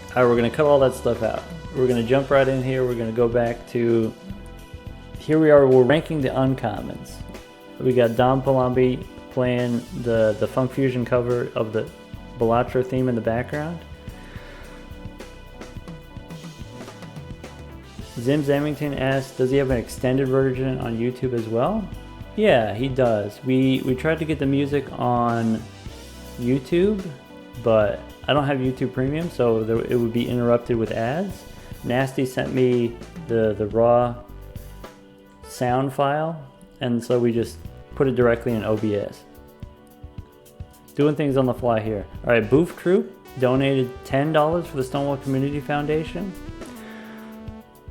Alright, we're gonna cut all that stuff out. We're gonna jump right in here. We're gonna go back to, here we are, we're ranking the uncommons. We got Dom Palambi playing the Funk Fusion cover of the Balatro theme in the background. Zim Zamington asks, does he have an extended version on YouTube as well? Yeah, he does. We tried to get the music on YouTube, but I don't have YouTube Premium, so it would be interrupted with ads. Nasty sent me the raw sound file, and so we just put it directly in OBS. Doing things on the fly here. All right, Boof Troop donated $10 for the Stonewall Community Foundation.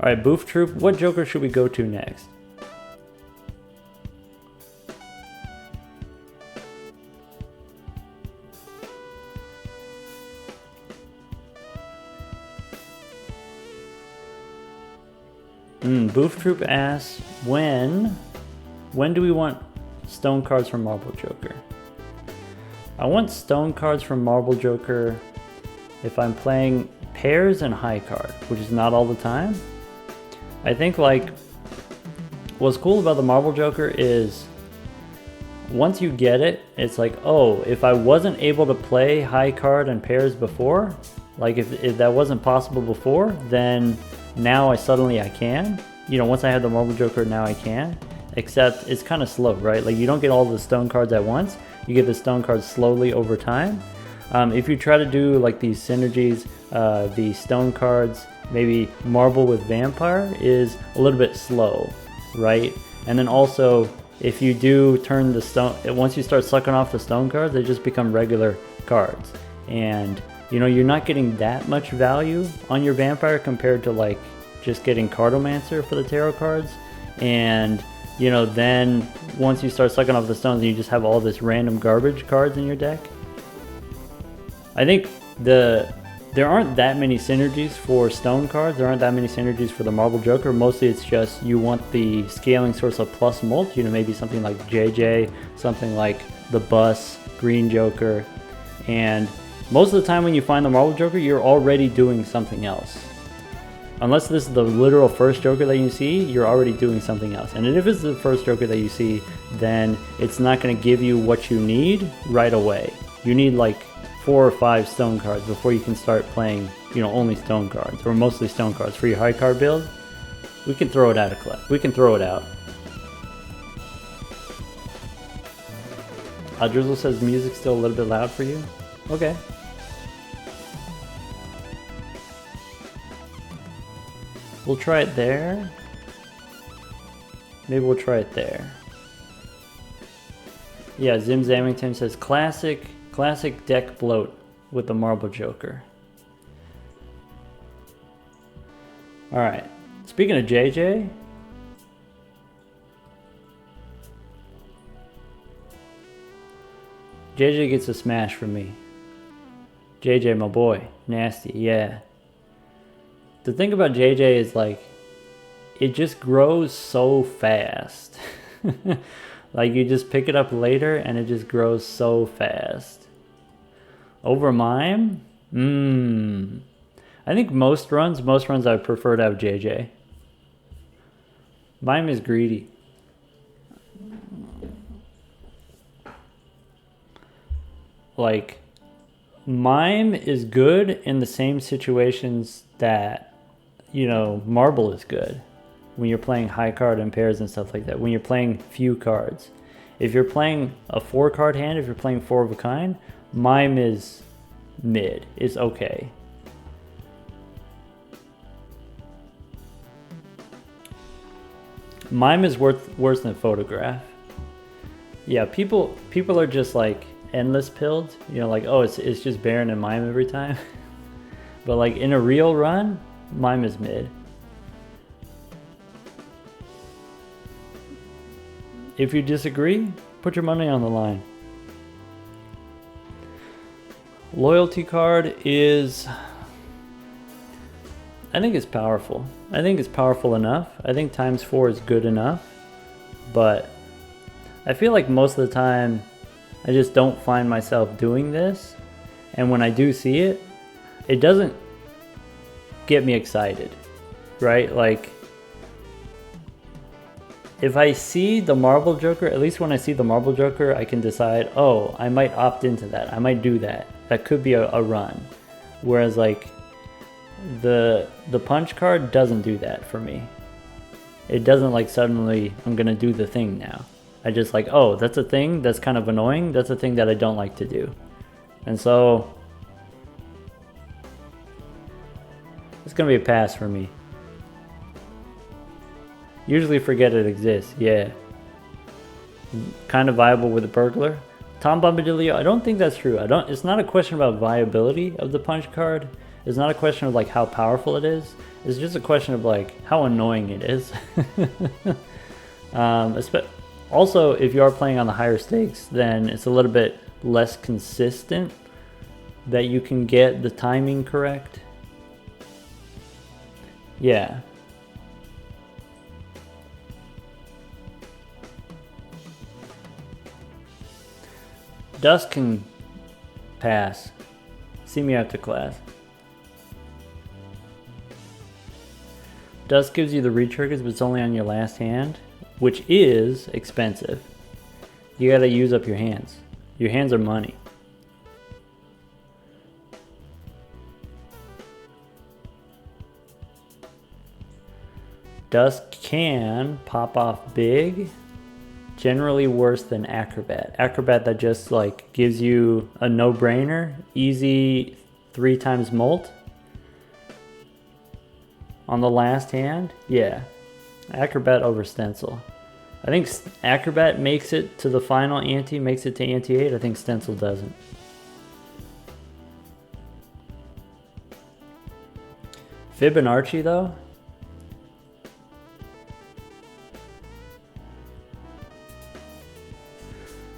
All right, Boof Troop, what Joker should we go to next? Boof Troop asks, when do we want stone cards from Marble Joker? I want stone cards from Marble Joker if I'm playing pairs and high card, which is not all the time. I think like what's cool about the Marble Joker is once you get it, it's like, oh, if I wasn't able to play high card and pairs before, like if that wasn't possible before, then now I can. You know, once I have the Marble Joker, now I can. Except it's kind of slow, right? Like you don't get all the stone cards at once. You get the stone cards slowly over time. If you try to do like these synergies, the stone cards, maybe Marble with Vampire is a little bit slow, right? And then also, if you do turn the stone, once you start sucking off the stone cards, they just become regular cards. And you know, you're not getting that much value on your Vampire compared to like just getting Cartomancer for the tarot cards. And you know, then once you start sucking off the stones, you just have all this random garbage cards in your deck. I think there aren't that many synergies for stone cards. There aren't that many synergies for the Marble Joker. Mostly it's just you want the scaling source of plus mulch, you know, maybe something like JJ, something like the Bus, Green Joker. And most of the time when you find the Marble Joker, you're already doing something else. Unless this is the literal first Joker that you see, you're already doing something else. And if it's the first Joker that you see, then it's not going to give you what you need right away. You need like 4 or 5 stone cards before you can start playing, you know, only stone cards or mostly stone cards. For your high card build, we can throw it out of clip. We can throw it out. Drizzle says music's still a little bit loud for you. Okay. We'll try it there. Maybe we'll try it there. Yeah, Zim Zamington says classic deck bloat with the Marble Joker. Alright, speaking of JJ, JJ gets a smash from me. JJ, my boy. Nasty, yeah. The thing about JJ is like, it just grows so fast. Like you just pick it up later and it just grows so fast. Over Mime? I think most runs I would prefer to have JJ. Mime is greedy. Like, Mime is good in the same situations that, you know, Marble is good. When you're playing high card and pairs and stuff like that. When you're playing few cards. If you're playing a 4 card hand, if you're playing 4 of a kind, Mime is mid. It's okay. Mime is worse than Photograph. Yeah, people are just like endless pilled. You know, like, oh, it's just Baron and Mime every time. But like in a real run, Mime is mid. If you disagree, put your money on the line. Loyalty card is, I think it's powerful. I think it's powerful enough. I think ×4 is good enough. But I feel like most of the time, I just don't find myself doing this. And when I do see it, it doesn't get me excited, right? Like, if I see the Marble Joker, at least when I see the Marble Joker, I can decide, oh, I might opt into that. I might do that. That could be a run. Whereas like the punch card doesn't do that for me. It doesn't like suddenly I'm gonna do the thing now. I just like, oh, that's a thing that's kind of annoying. That's a thing that I don't like to do. And so it's gonna be a pass for me. Usually forget it exists, yeah. Kind of viable with a burglar. Tom Bombadillo, I don't think that's true. It's not a question about viability of the punch card. It's not a question of like how powerful it is. It's just a question of like how annoying it is. Also, if you are playing on the higher stakes, then it's a little bit less consistent that you can get the timing correct. Yeah. Dusk can pass. See me after class. Dusk gives you the retriggers, but it's only on your last hand, which is expensive. You gotta use up your hands. Your hands are money. Dusk can pop off big. Generally worse than Acrobat. Acrobat that just like gives you a no-brainer, easy 3 times molt on the last hand. Yeah, Acrobat over Stencil. I think Acrobat makes it to the final ante, makes it to ante 8. I think Stencil doesn't. Fibonacci though.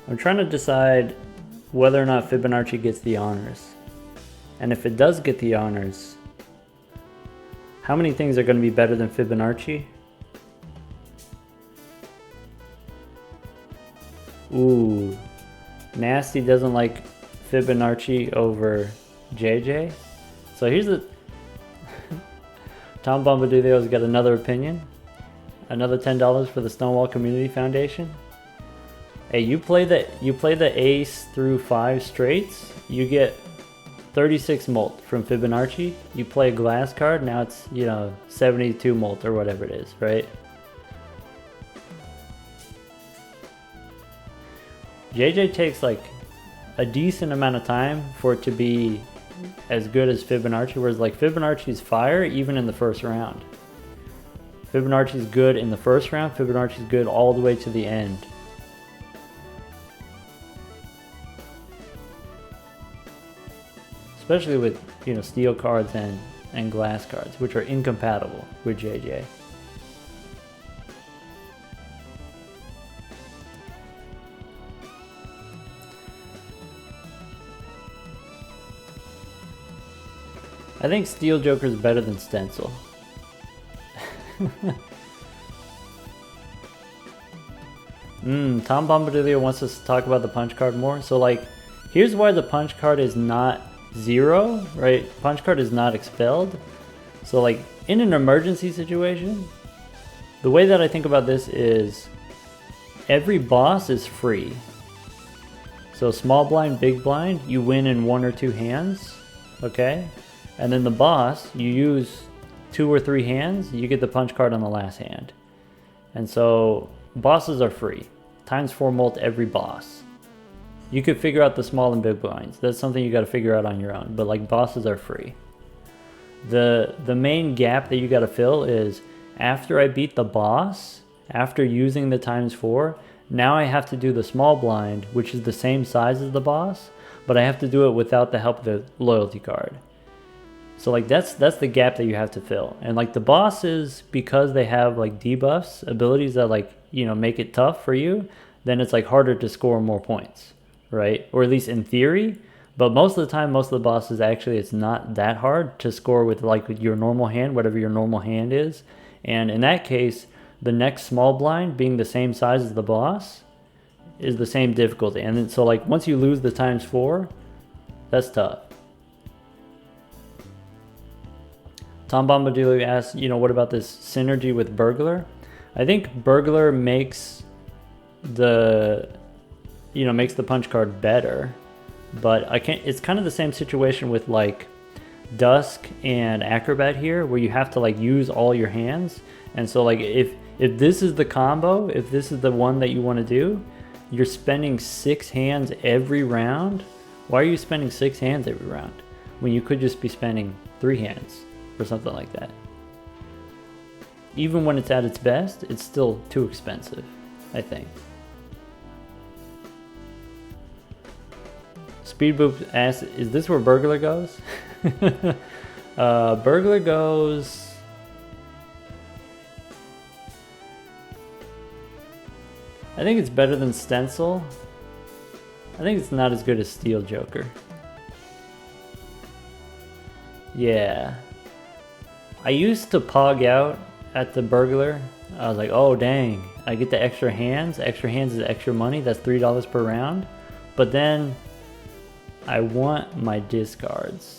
I'm trying to decide whether or not Fibonacci gets the honors. And if it does get the honors, how many things are going to be better than Fibonacci? Ooh, Nasty doesn't like Fibonacci over JJ. So here's the... Tom Bombadillo's got another opinion. Another $10 for the Stonewall Community Foundation. Hey, you play the ace through 5 straights, you get 36 molt from Fibonacci. You play a glass card, now it's, 72 molt or whatever it is, right? JJ takes like a decent amount of time for it to be as good as Fibonacci, whereas like Fibonacci's fire even in the first round. Fibonacci's good in the first round, Fibonacci's good all the way to the end. Especially with steel cards and glass cards, which are incompatible with JJ. I think Steel Joker is better than Stencil. Tom Bombadillo wants us to talk about the punch card more. So like, here's why the punch card is not 0, right? Punch card is not expelled. So like in an emergency situation, the way that I think about this is every boss is free. So small blind, big blind, you win in 1 or 2 hands, okay? And then the boss, you use 2 or 3 hands, you get the punch card on the last hand. And so bosses are free. Times 4 molt every boss. You could figure out the small and big blinds. That's something you got to figure out on your own. But like bosses are free. The main gap that you got to fill is after I beat the boss, after using the times 4, now I have to do the small blind, which is the same size as the boss, but I have to do it without the help of the loyalty card. So like that's the gap that you have to fill. And like the bosses, because they have like debuffs, abilities that like make it tough for you, then it's like harder to score more points. Right? Or at least in theory, but most of the time, most of the bosses actually, it's not that hard to score with like your normal hand, whatever your normal hand is. And in that case, the next small blind being the same size as the boss is the same difficulty. And then, so like once you lose the times 4, that's tough. Tom Bombadillo asks, what about this synergy with Burglar? I think Burglar makes the punch card better, but it's kind of the same situation with like Dusk and Acrobat here, where you have to like use all your hands. And so like if this is the combo, if this is the one that you want to do, you're spending 6 hands every round. Why are you spending 6 hands every round when you could just be spending 3 hands or something like that? Even when it's at its best, it's still too expensive, I think. Speedboop asks, is this where Burglar goes? Burglar goes... I think it's better than Stencil. I think it's not as good as Steel Joker. Yeah. I used to pog out at the Burglar. I was like, oh dang, I get the extra hands. Extra hands is extra money. That's $3 per round. But then I want my discards.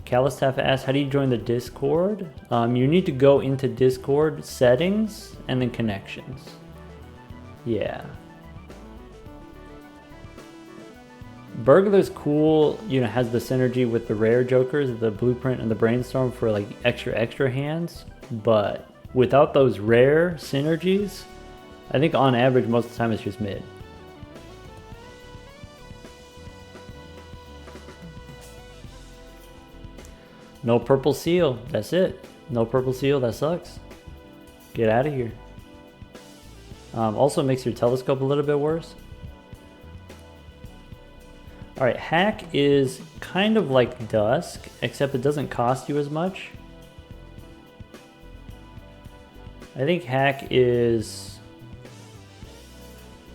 Calistaff asks, how do you join the Discord? You need to go into Discord settings and then connections. Yeah. Burglar's cool, has the synergy with the rare jokers, the Blueprint and the Brainstorm for like extra hands. But without those rare synergies, I think on average most of the time it's just mid. No Purple Seal, that's it. No Purple Seal, that sucks. Get out of here. Also makes your telescope a little bit worse. Alright, Hack is kind of like Dusk, except it doesn't cost you as much. I think Hack is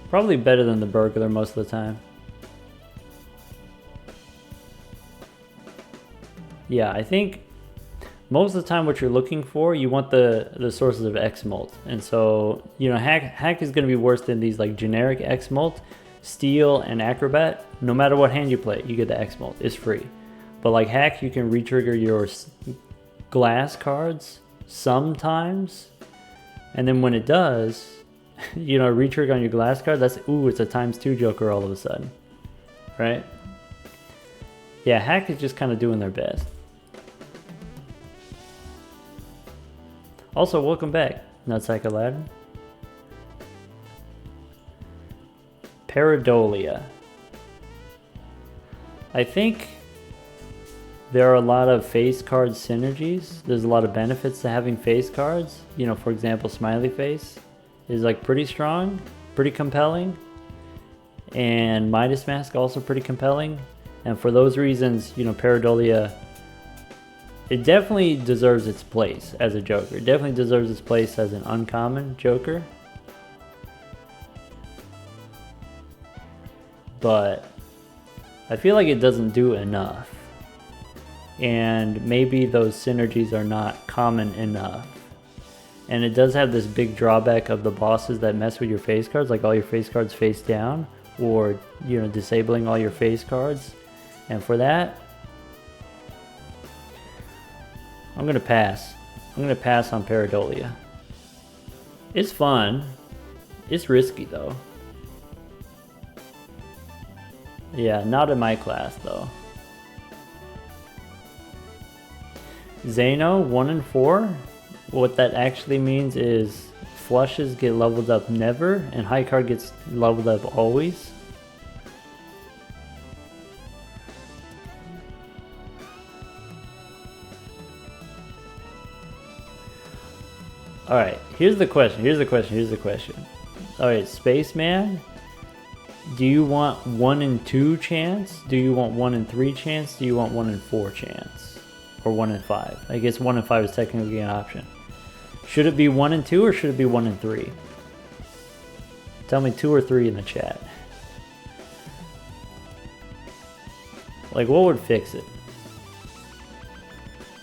probably better than the Burglar most of the time. Yeah, I think most of the time what you're looking for, you want the sources of X-Molt. And so, Hack is going to be worse than these like generic X-Molt. Steel and Acrobat, no matter what hand you play, you get the X-Molt. It's free. But like Hack, you can retrigger your glass cards sometimes. And then when it does, retrigger on your glass card, it's a ×2 Joker all of a sudden. Right? Yeah, Hack is just kind of doing their best. Also, welcome back, Nutsack Aladdin. Pareidolia. I think there are a lot of face card synergies. There's a lot of benefits to having face cards. For example, Smiley Face is like pretty strong, pretty compelling. And Midas Mask also pretty compelling. And for those reasons, Pareidolia, it definitely deserves its place as a Joker. It definitely deserves its place as an uncommon Joker. But I feel like it doesn't do enough. And maybe those synergies are not common enough. And it does have this big drawback of the bosses that mess with your face cards, like all your face cards face down, or disabling all your face cards. And for that, I'm gonna pass. I'm gonna pass on Pareidolia. It's fun. It's risky though. Yeah, not in my class though. Xeno 1 and 4. What that actually means is flushes get leveled up never, and high card gets leveled up always. Alright, here's the question. Alright, Spaceman. Do you want 1 in 2 chance? Do you want 1 in 3 chance? Do you want 1 in 4 chance? Or 1 in 5? I guess 1 in 5 is technically an option. Should it be 1 in 2 or should it be 1 in 3? Tell me 2 or 3 in the chat. Like, what would fix it?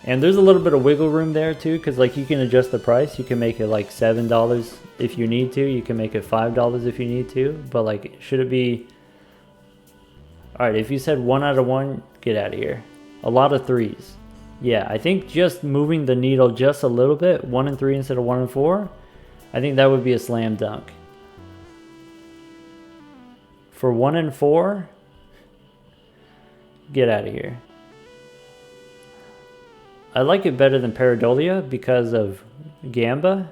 And there's a little bit of wiggle room there too, because like you can adjust the price. You can make it like $7 if you need to. You can make it $5 if you need to. But like, should it be... Alright, if you said 1 out of 1, get out of here. A lot of 3s. Yeah, I think just moving the needle just a little bit, 1 and 3 instead of 1 and 4, I think that would be a slam dunk. For 1 and 4, get out of here. I like it better than Pareidolia because of Gamba.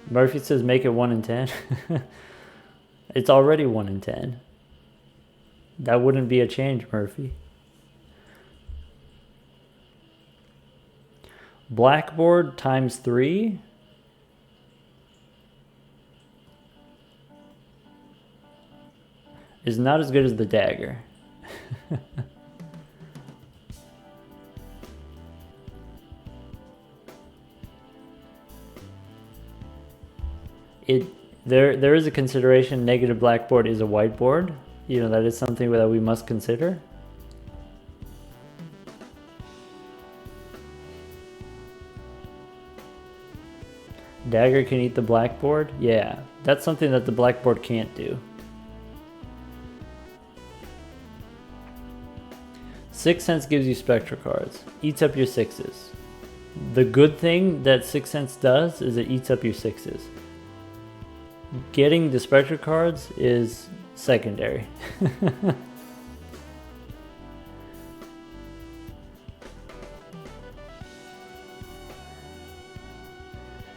Murphy says make it 1 and 10. It's already 1 and 10. That wouldn't be a change, Murphy. Blackboard times 3. Is not as good as the dagger. There is a consideration. Negative blackboard is a whiteboard. You know, that is something that we must consider. Dagger can eat the blackboard? Yeah, that's something that the blackboard can't do. 6 cents gives you spectral cards. Eats up your 6s. The good thing that 6 cents does is it eats up your 6s. Getting the spectral cards is secondary.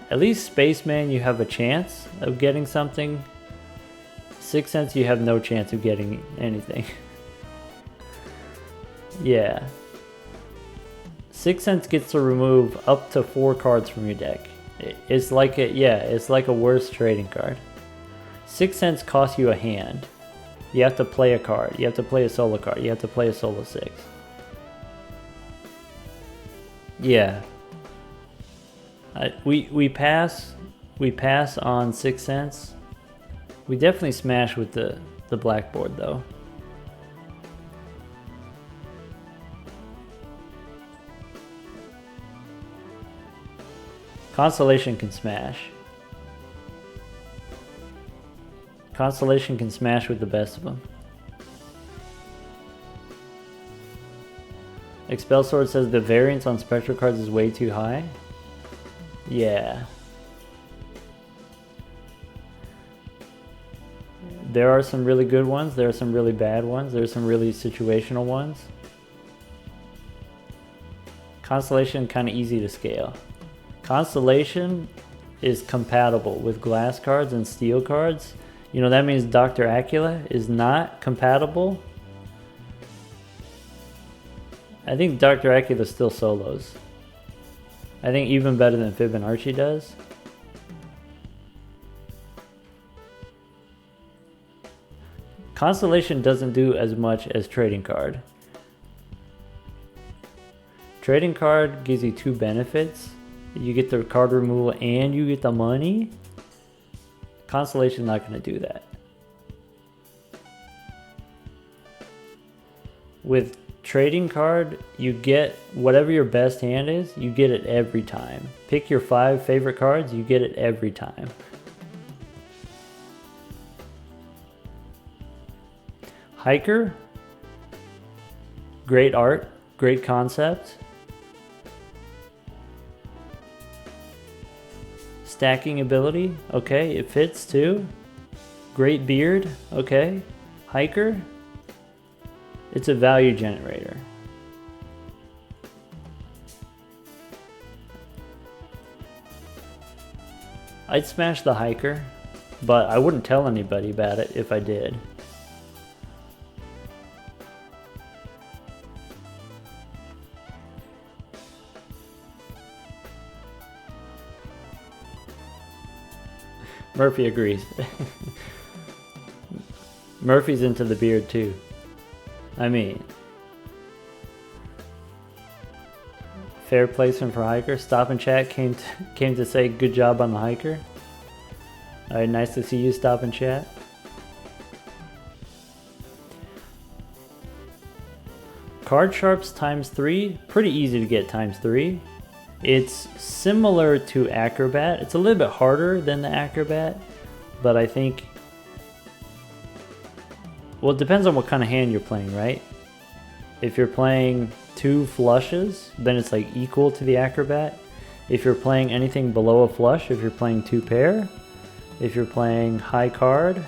At least Spaceman, you have a chance of getting something. 6 cents, you have no chance of getting anything. Yeah. 6 cents gets to remove up to 4 cards from your deck. It's like it's like a worse trading card. 6 cents costs you a hand. You have to play a card. You have to play a solo card. You have to play a solo 6. Yeah. We pass on 6 cents. We definitely smash with the blackboard though. Constellation can smash. Constellation can smash with the best of them. Expel Sword says the variance on spectral cards is way too high. Yeah. There are some really good ones. There are some really bad ones. There are some really situational ones. Constellation kind of easy to scale. Constellation is compatible with glass cards and steel cards. You know, that means Dr. Acula is not compatible. I think Dr. Acula still solos. I think even better than Fibonacci does. Constellation doesn't do as much as Trading Card. Trading Card gives you 2 benefits. You get the card removal and you get the money. Constellation not going to do that. With Trading Card, you get whatever your best hand is, you get it every time. Pick your 5 favorite cards, you get it every time. Hiker, great art, great concept. Stacking ability, okay, it fits too. Great beard, okay. Hiker, it's a value generator. I'd smash the Hiker, but I wouldn't tell anybody about it if I did. Murphy agrees. Murphy's into the beard too. I mean, fair placement for Hiker. Stop and Chat came to say good job on the Hiker. All right, nice to see you, Stop and Chat. Card Sharps times 3, pretty easy to get times 3. It's similar to Acrobat. It's a little bit harder than the Acrobat, but I think, well, it depends on what kind of hand you're playing, right? If you're playing 2 flushes, then it's like equal to the acrobat. If you're playing anything below a flush, if you're playing 2 pair, if you're playing high card,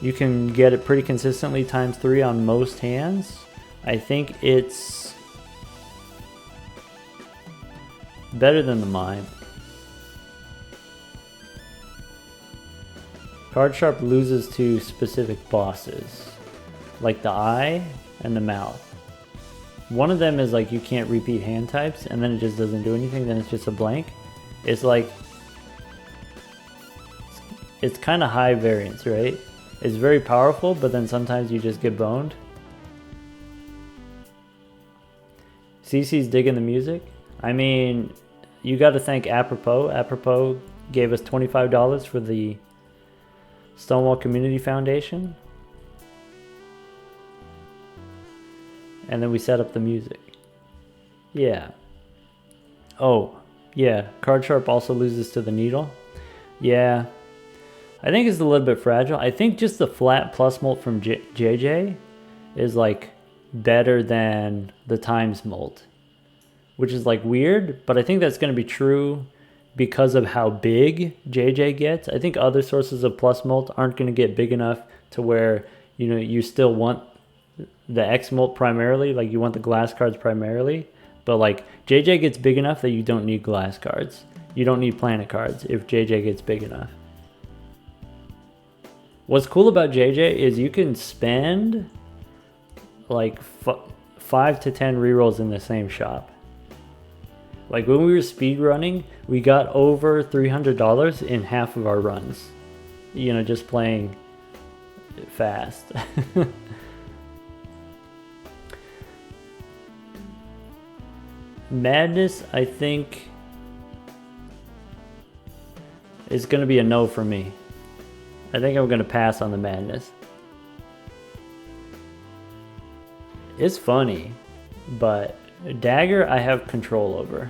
you can get it pretty consistently times 3 on most hands. I think it's better than the mime. Card Sharp loses to specific bosses, like the eye and the mouth. One of them is like you can't repeat hand types, and then it just doesn't do anything, then it's just a blank. It's like, it's kind of high variance, right? It's very powerful, but then sometimes you just get boned. CC's digging the music. I mean, you got to thank Apropos. Apropos gave us $25 for the Stonewall Community Foundation. And then we set up the music. Yeah. Oh, yeah. Card Sharp also loses to the needle. Yeah. I think it's a little bit fragile. I think just the flat plus molt from JJ is like better than the times molt, which is like weird, but I think that's going to be true because of how big JJ gets. I think other sources of plus molt aren't going to get big enough to where, you know, you still want the X molt primarily, like you want the glass cards primarily, but like JJ gets big enough that you don't need glass cards. You don't need planet cards if JJ gets big enough. What's cool about JJ is you can spend like 5 to 10 rerolls in the same shop. Like when we were speed running, we got over $300 in half of our runs. You know, just playing fast. Madness, I think, is going to be a no for me. I think I'm going to pass on the Madness. It's funny, but Dagger I have control over.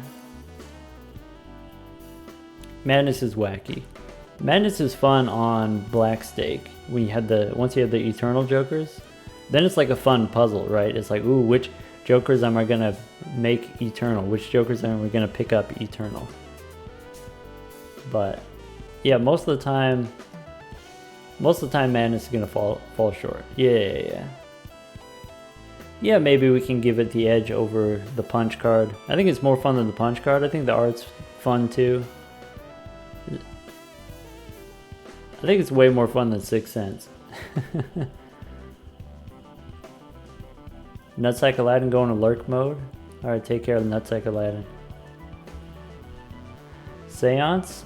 Madness is wacky. Madness is fun on Black Stake when you had once you have the Eternal Jokers. Then it's like a fun puzzle, right? It's like, ooh, which Jokers am I gonna make Eternal? Which Jokers am I gonna pick up Eternal? But yeah, most of the time Madness is gonna fall short. Yeah. Yeah, maybe we can give it the edge over the Punch card. I think it's more fun than the Punch card. I think the art's fun too. I think it's way more fun than 6 Cents. Nutsack Aladdin going to lurk mode. Alright, take care of Nutsack Aladdin. Seance.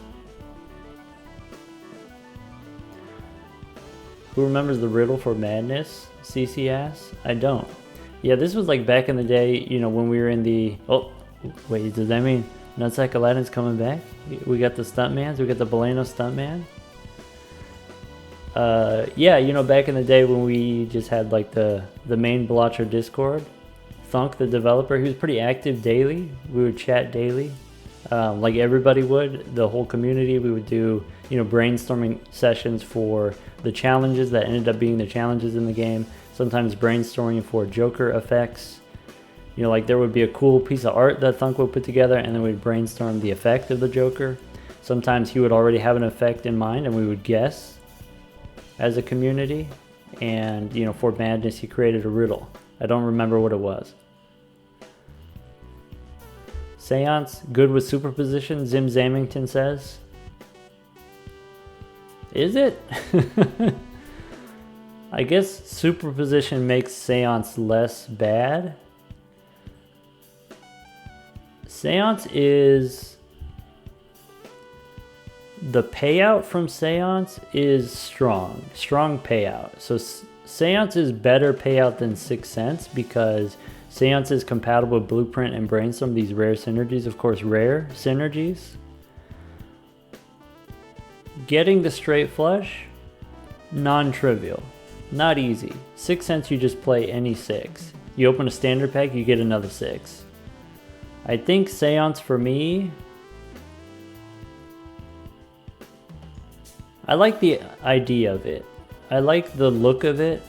Who remembers the riddle for Madness? CC asks. I don't. Yeah, this was like back in the day, you know, when we were in the... Oh, wait, does that mean Nutsack Aladdin's coming back? We got the Stuntmans, we got the Boleno Stuntman. Yeah, you know, back in the day when we just had like the main Blotcher Discord, Thunk, the developer, he was pretty active daily. We would chat daily, like everybody would, the whole community. We would do, you know, brainstorming sessions for the challenges that ended up being the challenges in the game. Sometimes brainstorming for Joker effects. You know, like there would be a cool piece of art that Thunk would put together, and then we'd brainstorm the effect of the Joker. Sometimes he would already have an effect in mind, and we would guess as a community. And, you know, for Madness, he created a riddle. I don't remember what it was. Seance, good with superposition, Zim Zamington says. Is it? I guess superposition makes Seance less bad. Seance is... The payout from Seance is strong. Strong payout. So Seance is better payout than 6 Cents because Seance is compatible with Blueprint and Brainstorm, these rare synergies. Of course, rare synergies. Getting the straight flush, non-trivial. Not easy. 6 Cents, you just play any 6. You open a standard pack, you get another 6. I think Seance for me... I like the idea of it. I like the look of it.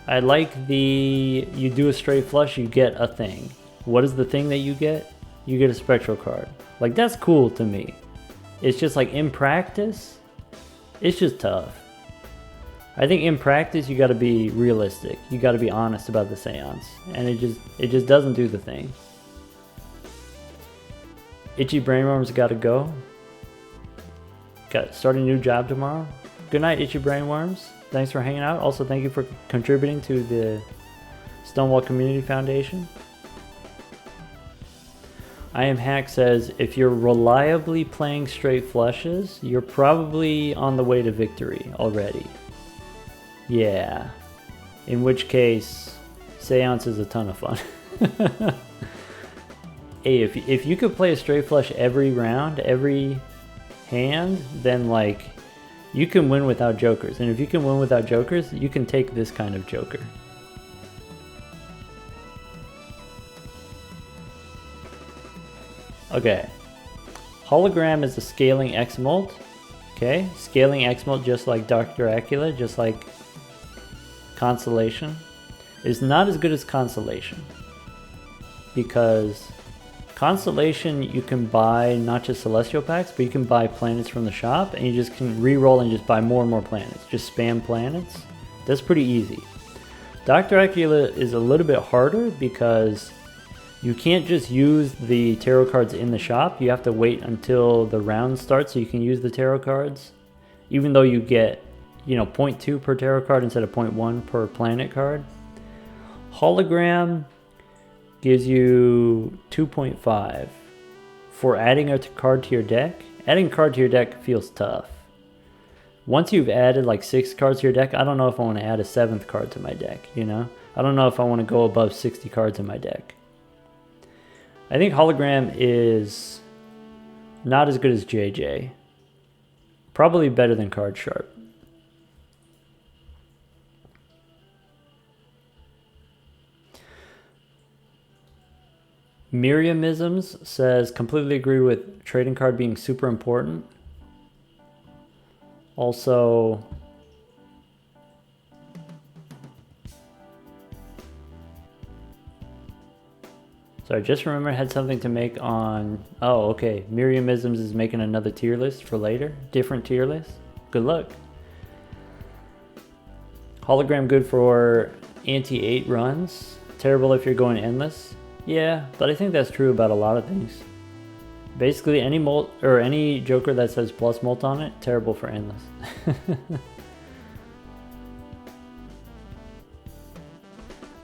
I like the, you do a straight flush, you get a thing. What is the thing that you get? You get a spectral card. Like, that's cool to me. It's just like in practice, it's just tough. I think in practice, you got to be realistic. You got to be honest about the seance, and it just doesn't do the thing. Itchy brainworms got to go. Got start a new job tomorrow. Good night, itchy brainworms. Thanks for hanging out. Also, thank you for contributing to the Stonewall Community Foundation. I Am Hack says, if you're reliably playing straight flushes, you're probably on the way to victory already. Yeah. In which case, seance is a ton of fun. Hey, if you could play a straight flush every round, every hand, then like you can win without jokers. And if you can win without jokers, you can take this kind of joker. Okay. Hologram is a scaling X-Molt. Okay, scaling X-Molt just like Dr. Acula, just like Constellation. It's not as good as Constellation, because Constellation you can buy not just Celestial packs, but you can buy planets from the shop, and you just can re-roll and just buy more and more planets. Just spam planets. That's pretty easy. Dr. Acula is a little bit harder because you can't just use the tarot cards in the shop. You have to wait until the round starts so you can use the tarot cards. Even though you get, 0.2 per tarot card instead of 0.1 per planet card. Hologram gives you 2.5 for adding a card to your deck. Adding a card to your deck feels tough. Once you've added like 6 cards to your deck, I don't know if I want to add a 7th card to my deck, I don't know if I want to go above 60 cards in my deck. I think Hologram is not as good as JJ. Probably better than Card Sharp. Miriamisms says, completely agree with trading card being super important. Also, sorry, just remember I had something to make on... Oh, okay. Miriamisms is making another tier list for later. Different tier list. Good luck. Hologram good for anti-8 runs. Terrible if you're going endless. Yeah, but I think that's true about a lot of things. Basically, any molt or any joker that says plus molt on it, terrible for endless.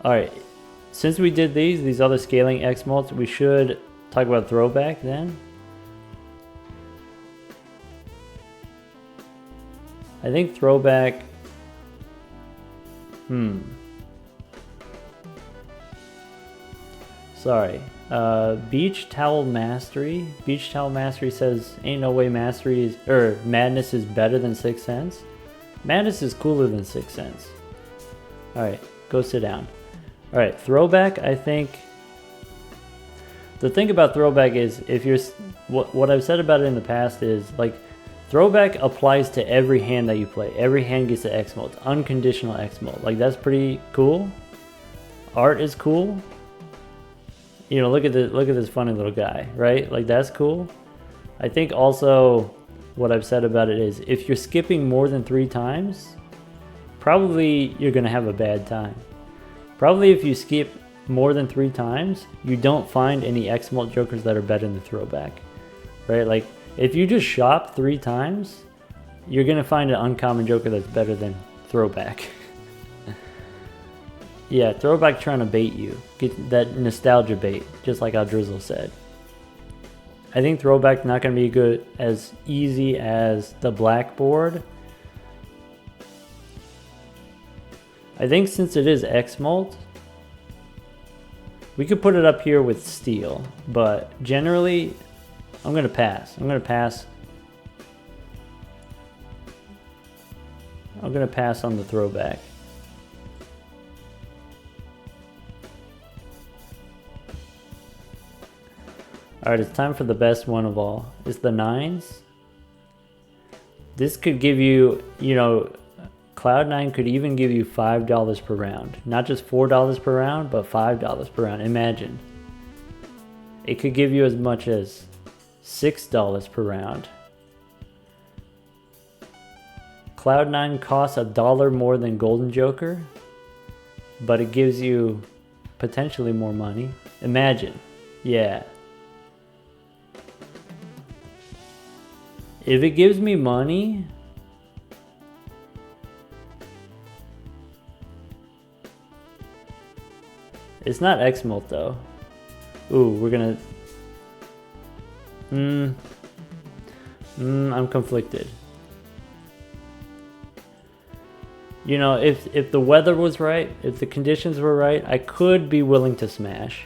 Alright, since we did these other scaling X molts, we should talk about throwback then. I think throwback... Sorry. Beach Towel Mastery. Beach Towel Mastery says, ain't no way Mastery is... Madness is better than 6th Sense. Madness is cooler than 6th Sense. Alright, go sit down. Alright, throwback, I think... The thing about throwback is, if you're... What I've said about it in the past is, like, throwback applies to every hand that you play. Every hand gets the X-Molt. Unconditional X-Molt. Like, that's pretty cool. Art is cool. Look at this funny little guy, right? Like, that's cool. I think also what I've said about it is, if you're skipping more than 3 times, probably you're going to have a bad time. Probably if you skip more than 3 times, you don't find any X-Molt jokers that are better than the throwback, right? Like, if you just shop 3 times, you're going to find an uncommon joker that's better than throwback. Yeah, throwback trying to bait you. Get that nostalgia bait, just like how Drizzle said. I think throwback not going to be good as easy as the blackboard. I think since it is X-Molt, we could put it up here with steel, but generally, I'm going to pass. I'm going to pass on the throwback. Alright, it's time for the best one of all. It's the 9s. This could give you, Cloud9 could even give you $5 per round. Not just $4 per round, but $5 per round. Imagine. It could give you as much as $6 per round. Cloud9 costs $1 more than Golden Joker, but it gives you potentially more money. Imagine. Yeah. If it gives me money, it's not X-Molt though. Ooh, we're gonna... I'm conflicted. You know, if the weather was right, if the conditions were right, I could be willing to smash.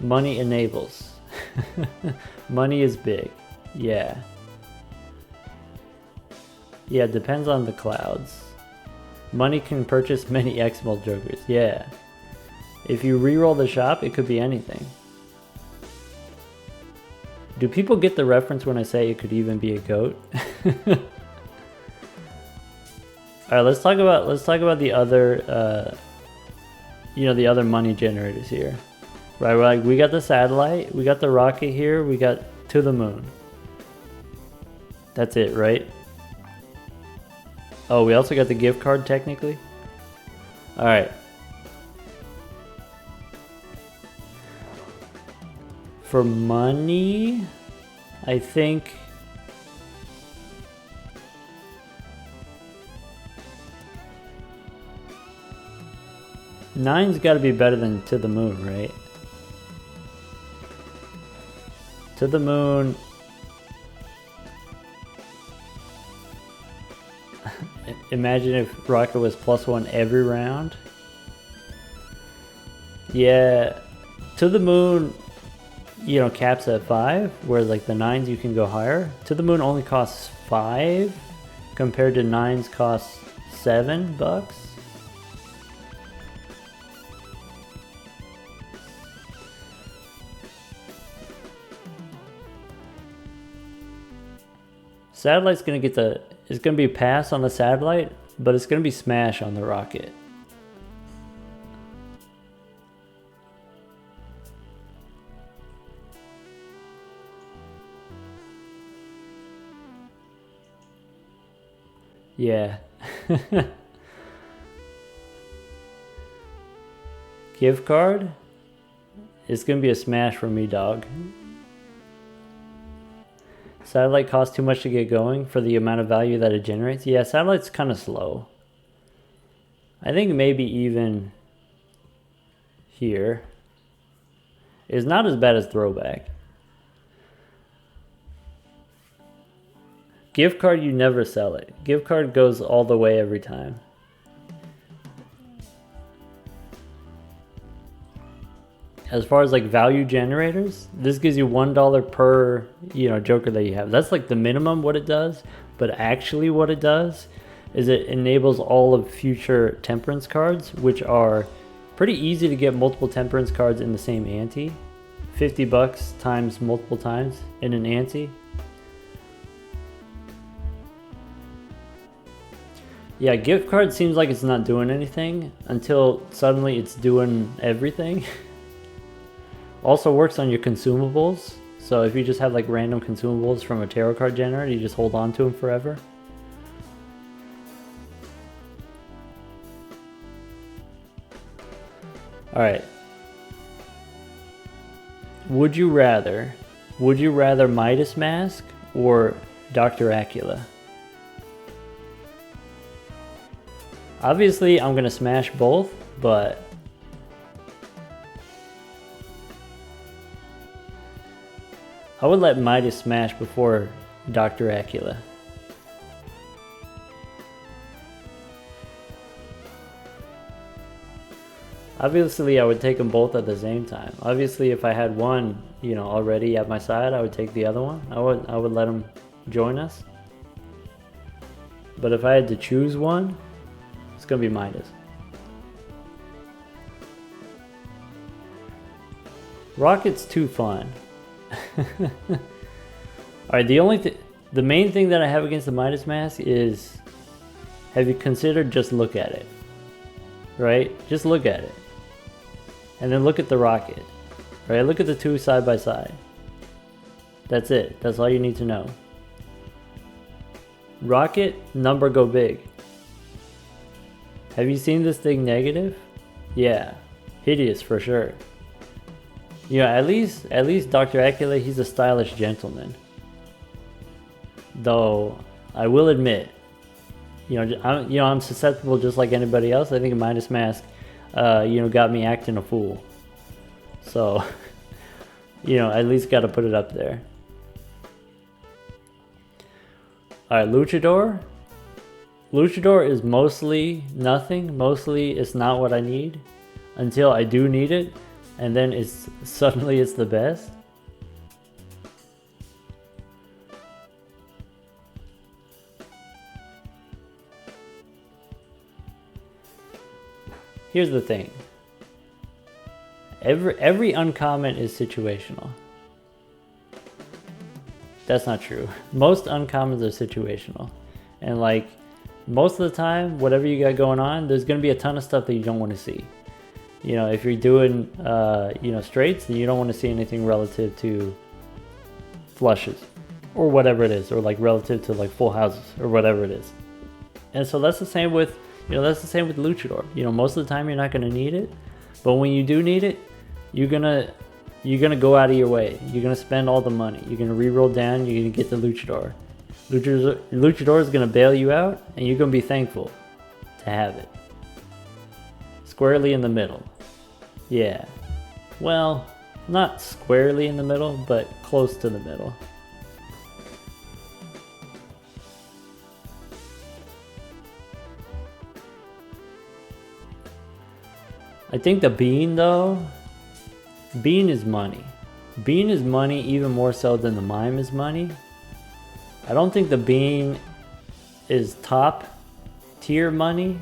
Money enables. Money is big. Yeah. Yeah, it depends on the clouds. Money can purchase many X-Molt Jokers. Yeah. If you reroll the shop, it could be anything. Do people get the reference when I say it could even be a goat? All right, let's talk about the other, the other money generators here. Right, like we got the satellite, we got the rocket here, we got to the moon. That's it, right? Oh, we also got the gift card technically. All right. For money, I think nine's got to be better than To the Moon, right? To the Moon. Imagine if Rocket was +1 every round. Yeah, To the Moon, you know, caps at 5, whereas like the 9s you can go higher. To the Moon only costs 5 compared to 9s costs $7. Satellite's gonna get it's gonna be pass on the satellite, but it's gonna be smash on the rocket. Yeah. Gift card? It's gonna be a smash for me, dog. Satellite costs too much to get going for the amount of value that it generates. Yeah, satellite's kind of slow. I think maybe even here is not as bad as throwback. Gift card, you never sell it. Gift card goes all the way every time. As far as like value generators, this gives you $1 per, Joker that you have. That's like the minimum what it does, but actually what it does is it enables all of future Temperance cards, which are pretty easy to get multiple Temperance cards in the same ante. $50 times multiple times in an ante. Yeah, gift card seems like it's not doing anything until suddenly it's doing everything. Also works on your consumables. So if you just have like random consumables from a tarot card generator, you just hold on to them forever. All right. Would you rather Midas Mask or Dr. Acula? Obviously, I'm gonna smash both, but I would let Midas smash before Dr. Acula. Obviously, I would take them both at the same time. Obviously, if I had one, already at my side, I would take the other one. I would let them join us. But if I had to choose one, it's gonna be Midas. Rocket's too fun. Alright, the main thing that I have against the Midas Mask is, have you considered just look at it? Right? Just look at it. And then look at the rocket. Right? Look at the two side by side. That's it. That's all you need to know. Rocket, number go big. Have you seen this thing negative? Yeah. Hideous for sure. You know, at least Dr. Acula, he's a stylish gentleman. Though, I will admit, I'm susceptible just like anybody else. I think Midas Mask, got me acting a fool. So, at least got to put it up there. Alright, Luchador. Luchador is mostly nothing. Mostly it's not what I need. Until I do need it. And then suddenly it's the best. Here's the thing. Every uncommon is situational. That's not true. Most uncommons are situational. And like, most of the time, whatever you got going on, there's going to be a ton of stuff that you don't want to see. If you're doing, straights, then you don't want to see anything relative to flushes. Or whatever it is. Or like relative to like full houses. Or whatever it is. And so that's the same with, Luchador. Most of the time you're not going to need it. But when you do need it, you're gonna go out of your way. You're gonna spend all the money. You're gonna re-roll down. You're gonna get the Luchador. Luchador is gonna bail you out, and you're gonna be thankful to have it. Squarely in the middle. Yeah. Well, not squarely in the middle, but close to the middle. I think the Bean though. Bean is money. Bean is money even more so than the Mime is money. I don't think the Bean is top tier money.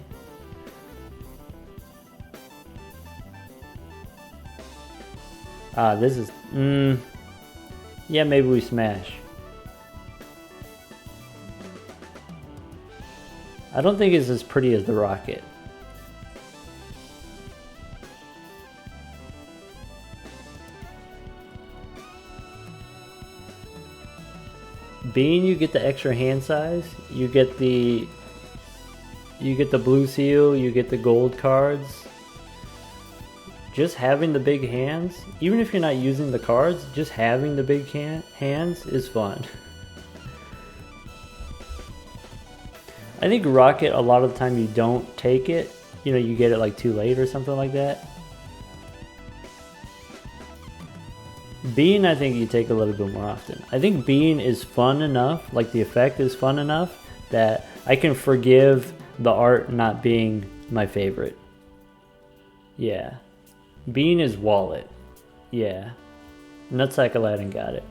This is... yeah, maybe we smash. I don't think it's as pretty as the Rocket. Bean, you get the extra hand size, you get the blue seal, you get the gold cards. Just having the big hands, even if you're not using the cards, just having the big hands is fun. I think Rocket, a lot of the time you don't take it, you get it like too late or something like that. Bean, I think you take a little bit more often. I think Bean is fun enough, like the effect is fun enough, that I can forgive the art not being my favorite. Yeah. Bean is Wallet. Yeah. Nutsack Aladdin got it.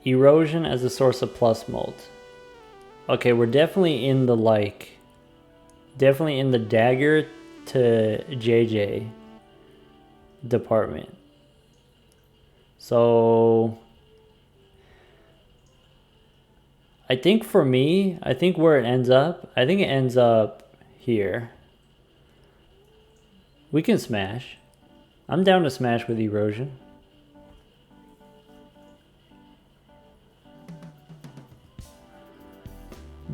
Erosion as a source of plus molt. Okay, we're definitely in the definitely in the dagger to JJ department. So I think for me, I think where it ends up, I think it ends up here. We can smash. I'm down to smash with Erosion.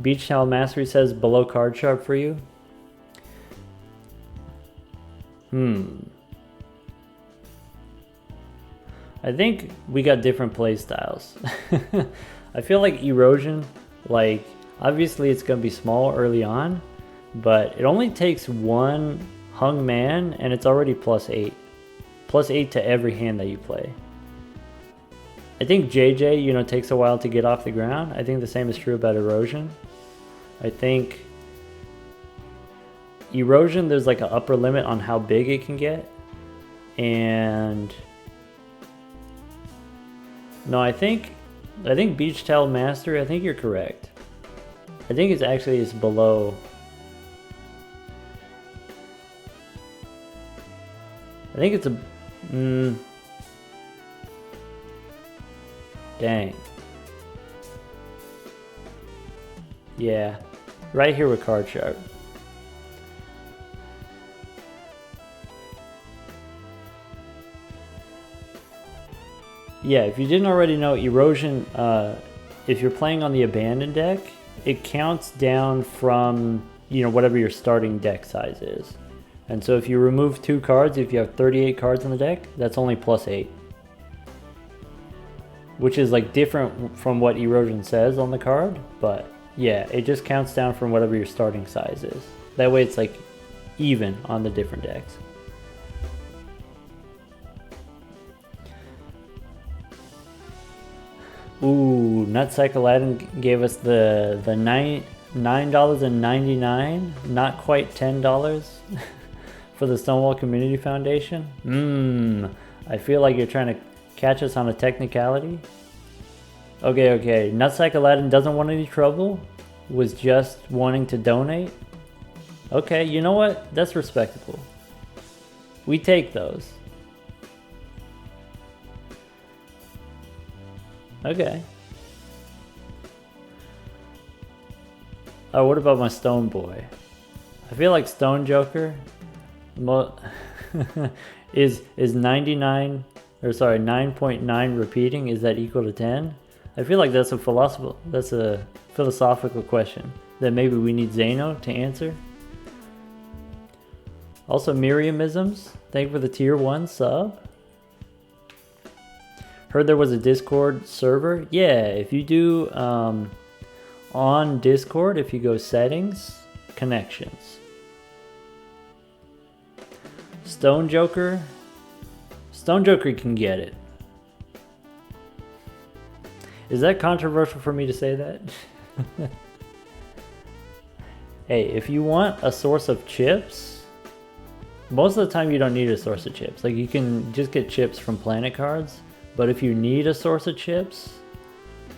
Beach Towel Mastery says below card sharp for you. I think we got different play styles. I feel like Erosion, like obviously it's gonna be small early on, but it only takes one hung man and it's already +8. +8 to every hand that you play. I think JJ, takes a while to get off the ground. I think the same is true about Erosion. I think Erosion, there's like an upper limit on how big it can get. And no, I think I think Beach Towel Master, I think you're correct. I think it's below. I think it's a... dang. Yeah. Right here with Card Sharp. Yeah, if you didn't already know, Erosion, if you're playing on the Abandoned deck, it counts down from, whatever your starting deck size is. And so if you remove 2 cards, if you have 38 cards in the deck, that's only +8. Which is like different from what Erosion says on the card, but yeah, it just counts down from whatever your starting size is. That way it's like even on the different decks. Ooh, Nutsack Aladdin gave us the $9.99, not quite $10 for the Stonewall Community Foundation. I feel like you're trying to catch us on a technicality. Okay. Nutsack Aladdin doesn't want any trouble, was just wanting to donate. Okay, you know what? That's respectable. We take those. Okay. Oh, what about my Stone Boy? I feel like Stone Joker is 9.9 repeating, is that equal to 10? I feel like that's a philosophical question that maybe we need Zeno to answer. Also, Miriamisms, thank you for the tier 1 sub. Heard there was a Discord server. Yeah, if you do on Discord, if you go settings, connections. Stone Joker can get it. Is that controversial for me to say that? Hey, if you want a source of chips, most of the time you don't need a source of chips. Like, you can just get chips from Planet Cards, but if you need a source of chips,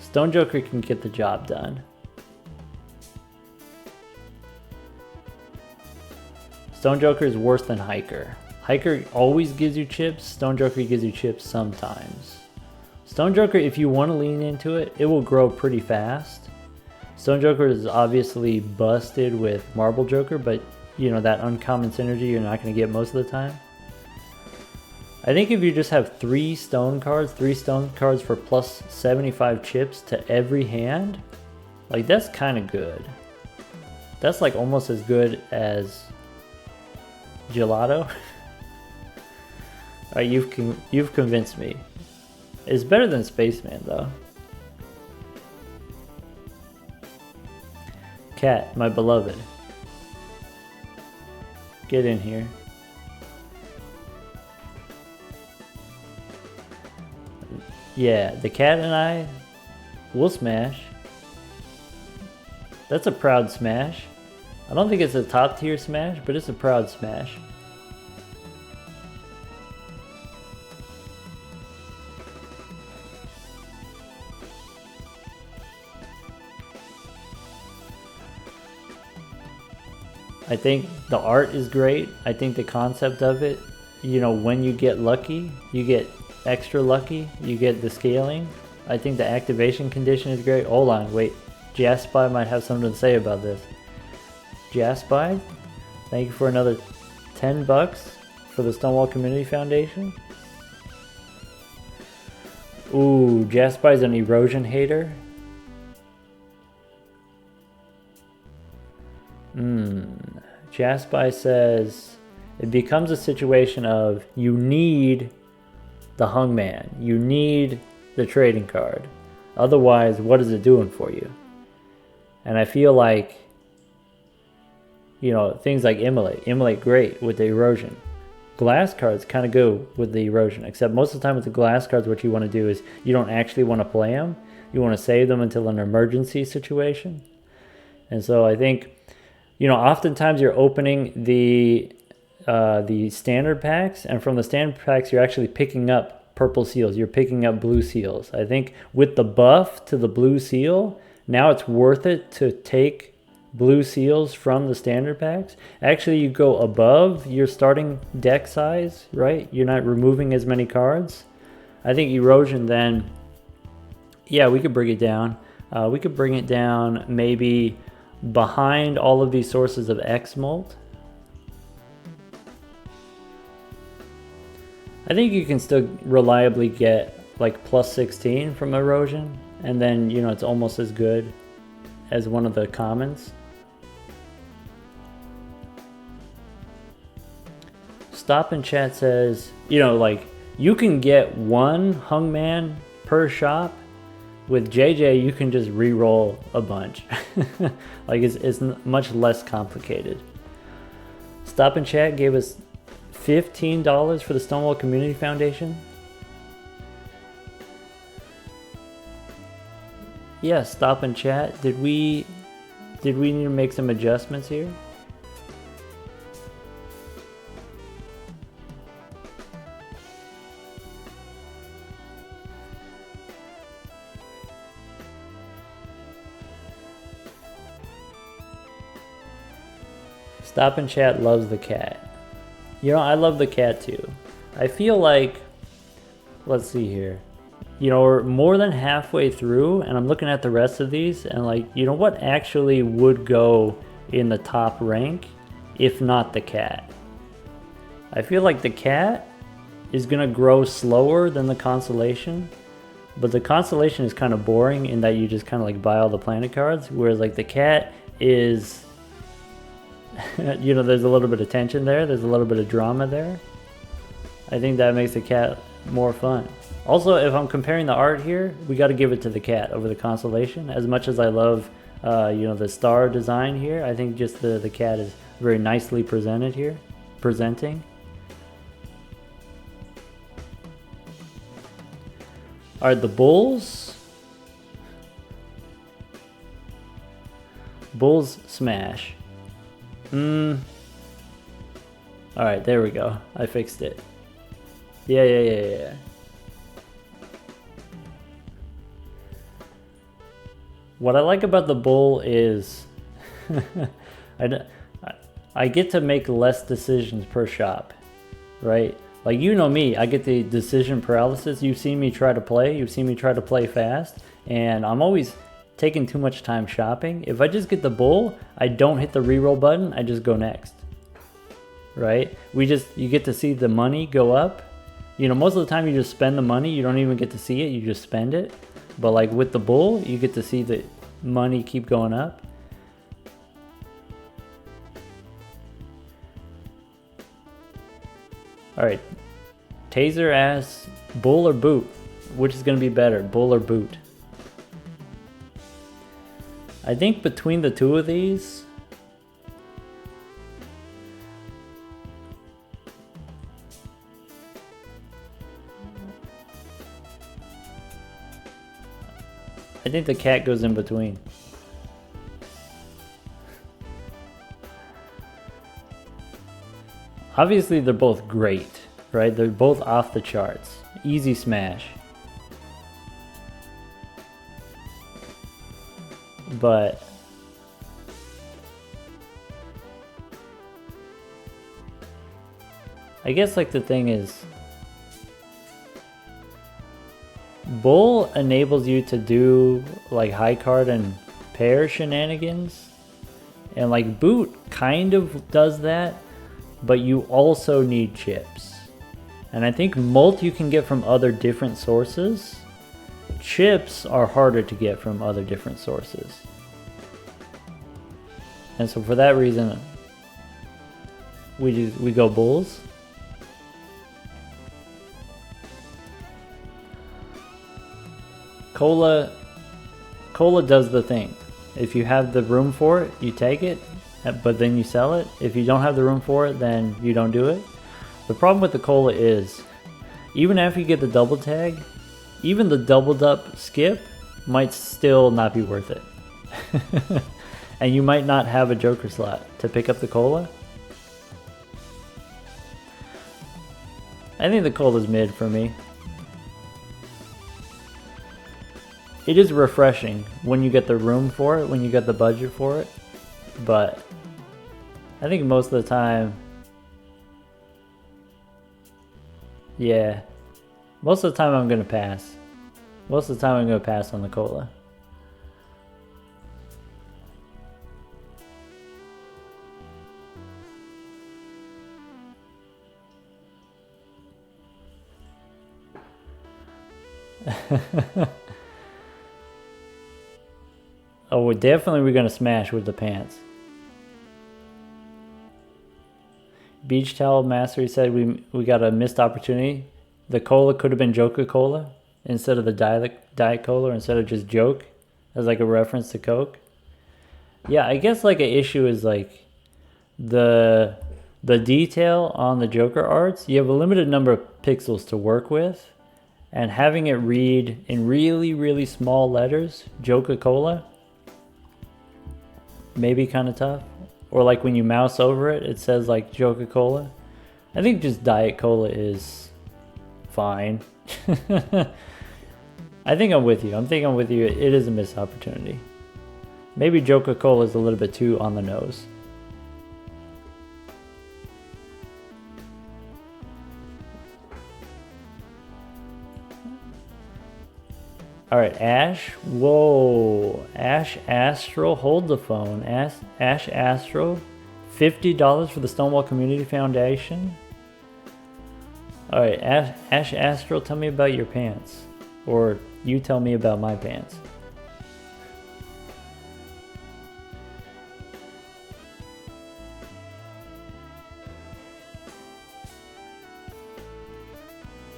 Stone Joker can get the job done. Stone Joker is worse than Hiker. Hiker always gives you chips. Stone Joker gives you chips sometimes. Stone Joker, if you want to lean into it, it will grow pretty fast. Stone Joker is obviously busted with Marble Joker, but that uncommon synergy you're not going to get most of the time. I think if you just have 3 stone cards for plus 75 chips to every hand, like, that's kind of good. That's like almost as good as Gelato. You've convinced me. It's better than Spaceman though. Cat, my beloved. Get in here. Yeah, the cat and I will smash. That's a proud smash. I don't think it's a top tier smash, but it's a proud smash. I think the art is great. I think the concept of it, when you get lucky, you get extra lucky, you get the scaling. I think the activation condition is great. Hold on, wait. Jaspy might have something to say about this. Jaspy, thank you for another $10 for the Stonewall Community Foundation. Ooh, Jaspy's an erosion hater. Jaspy says it becomes a situation of you need the Hungman, you need the trading card. Otherwise, what is it doing for you? And I feel like, things like Immolate great with the erosion. Glass cards kind of go with the erosion, except most of the time with the glass cards, what you want to do is you don't actually want to play them. You want to save them until an emergency situation. And so I think, oftentimes you're opening the standard packs, and from the standard packs you're actually picking up purple seals. You're picking up blue seals. I think with the buff to the blue seal, now it's worth it to take blue seals from the standard packs. Actually, you go above your starting deck size, right? You're not removing as many cards. I think erosion then, yeah, we could bring it down. We could bring it down maybe behind all of these sources of X-Molt. I think you can still reliably get like plus 16 from erosion, and then, you know, it's almost as good as one of the commons. Stop in chat says, you know, like, you can get one Hungman per shop. With JJ, you can just re-roll a bunch. Like, it's much less complicated. Stop in chat gave us $15 for the Stonewall Community Foundation. Yeah, stop in chat. Did we need to make some adjustments here? Stop in chat loves the cat. You know, I love the cat too. I feel like, let's see here. You know, we're more than halfway through, and I'm looking at the rest of these, and like, you know, what actually would go in the top rank, if not the cat? I feel like the cat is gonna grow slower than the constellation, but the constellation is kind of boring in that you just kind of like buy all the planet cards, whereas like the cat is, you know, there's a little bit of tension there, there's a little bit of drama there. I think that makes the cat more fun. Also, if I'm comparing the art here, we got to give it to the cat over the constellation. As much as I love, you know, the star design here, I think just the cat is very nicely presented here, presenting. All right, the bulls. Bulls smash. All right, there we go. I fixed it. Yeah. What I like about the bull is I get to make less decisions per shop, right? Like, you know me, I get the decision paralysis. You've seen me try to play. You've seen me try to play fast, and I'm always taking too much time shopping. If I just get the bull, I don't hit the reroll button. I just go next, right? You get to see the money go up. You know, most of the time you just spend the money. You don't even get to see it. You just spend it. But like with the bull, you get to see the money keep going up. All right, Taser asks, bull or boot? Which is going to be better, bull or boot? I think between the two of these, I think the cat goes in between. Obviously, they're both great, right? They're both off the charts. Easy smash. But I guess like the thing is, bull enables you to do like high card and pair shenanigans, and like boot kind of does that, but you also need chips. And I think Molt you can get from other different sources. Chips are harder to get from other different sources. And so for that reason, we go bulls. Cola does the thing. If you have the room for it, you take it, but then you sell it. If you don't have the room for it, then you don't do it. The problem with the cola is, even after you get the double tag, even the doubled up skip might still not be worth it. And you might not have a joker slot to pick up the cola. I think the cola's mid for me. it is refreshing when you get the room for it, when you get the budget for it. But I think most of the time, yeah, most of the time I'm gonna pass. Most of the time I'm gonna pass on the cola. Oh, we're definitely gonna smash with the pants. Beach Towel Mastery said we got a missed opportunity. The cola could have been Joker-Cola instead of the Diet Cola, or instead of just Joke, as like a reference to Coke. Yeah, I guess like an issue is like the detail on the Joker arts. You have a limited number of pixels to work with, and having it read in really, really small letters, Joker-Cola, maybe kind of tough. Or like when you mouse over it, it says like Joker-Cola. I think just Diet Cola is fine. I think I'm with you. It is a missed opportunity. Maybe Joker-Cola is a little bit too on the nose. All right, Ash. Whoa, Ash Astro, hold the phone. Ash Astro, $50 for the Stonewall Community Foundation. All right, Ash Astro, tell me about your pants, or you tell me about my pants.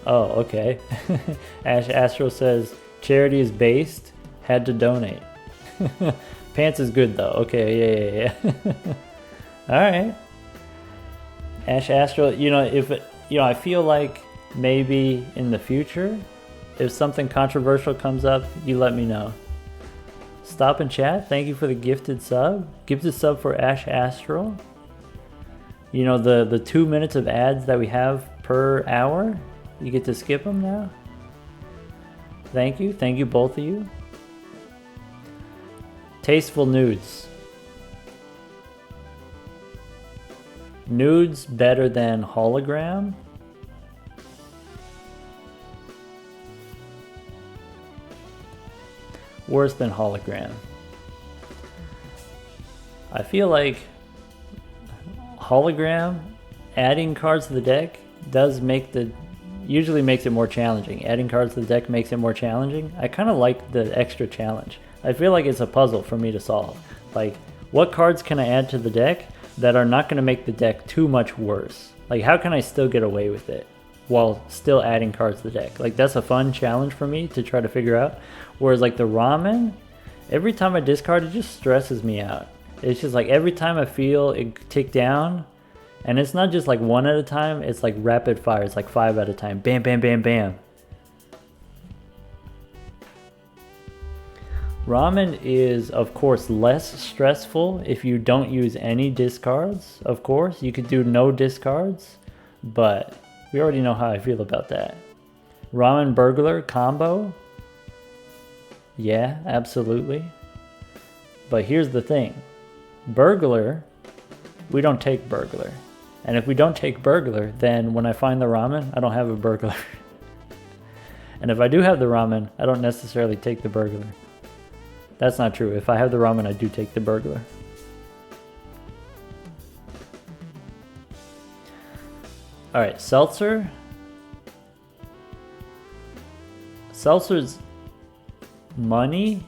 Oh, okay. Ash Astro says, charity is based, had to donate. Pants is good though. Okay, yeah. All right. Ash Astro, I feel like maybe in the future, if something controversial comes up, you let me know. Stop and chat, thank you for the gifted sub. Gifted sub for Ash Astro. You know, the 2 minutes of ads that we have per hour, you get to skip them now. Thank you both of you. Tasteful nudes. Nudes better than hologram? Worse than hologram. I feel like hologram, adding cards to the deck usually makes it more challenging. Adding cards to the deck makes it more challenging. I kind of like the extra challenge. I feel like it's a puzzle for me to solve. Like, what cards can I add to the deck that are not going to make the deck too much worse? Like, how can I still get away with it while still adding cards to the deck? Like, that's a fun challenge for me to try to figure out. Whereas like the ramen, every time I discard, it just stresses me out. It's just like every time I feel it tick down, and it's not just like one at a time, it's like rapid fire. It's like 5 at a time. Bam, bam, bam, bam. Ramen is, of course, less stressful if you don't use any discards. Of course, you could do no discards, but we already know how I feel about that. Ramen Burglar combo? Yeah, absolutely. But here's the thing. Burglar, we don't take Burglar. And if we don't take Burglar, then when I find the ramen, I don't have a Burglar. And if I do have the ramen, I don't necessarily take the Burglar. That's not true. If I have the ramen, I do take the Burglar. Alright, Seltzer. Seltzer's money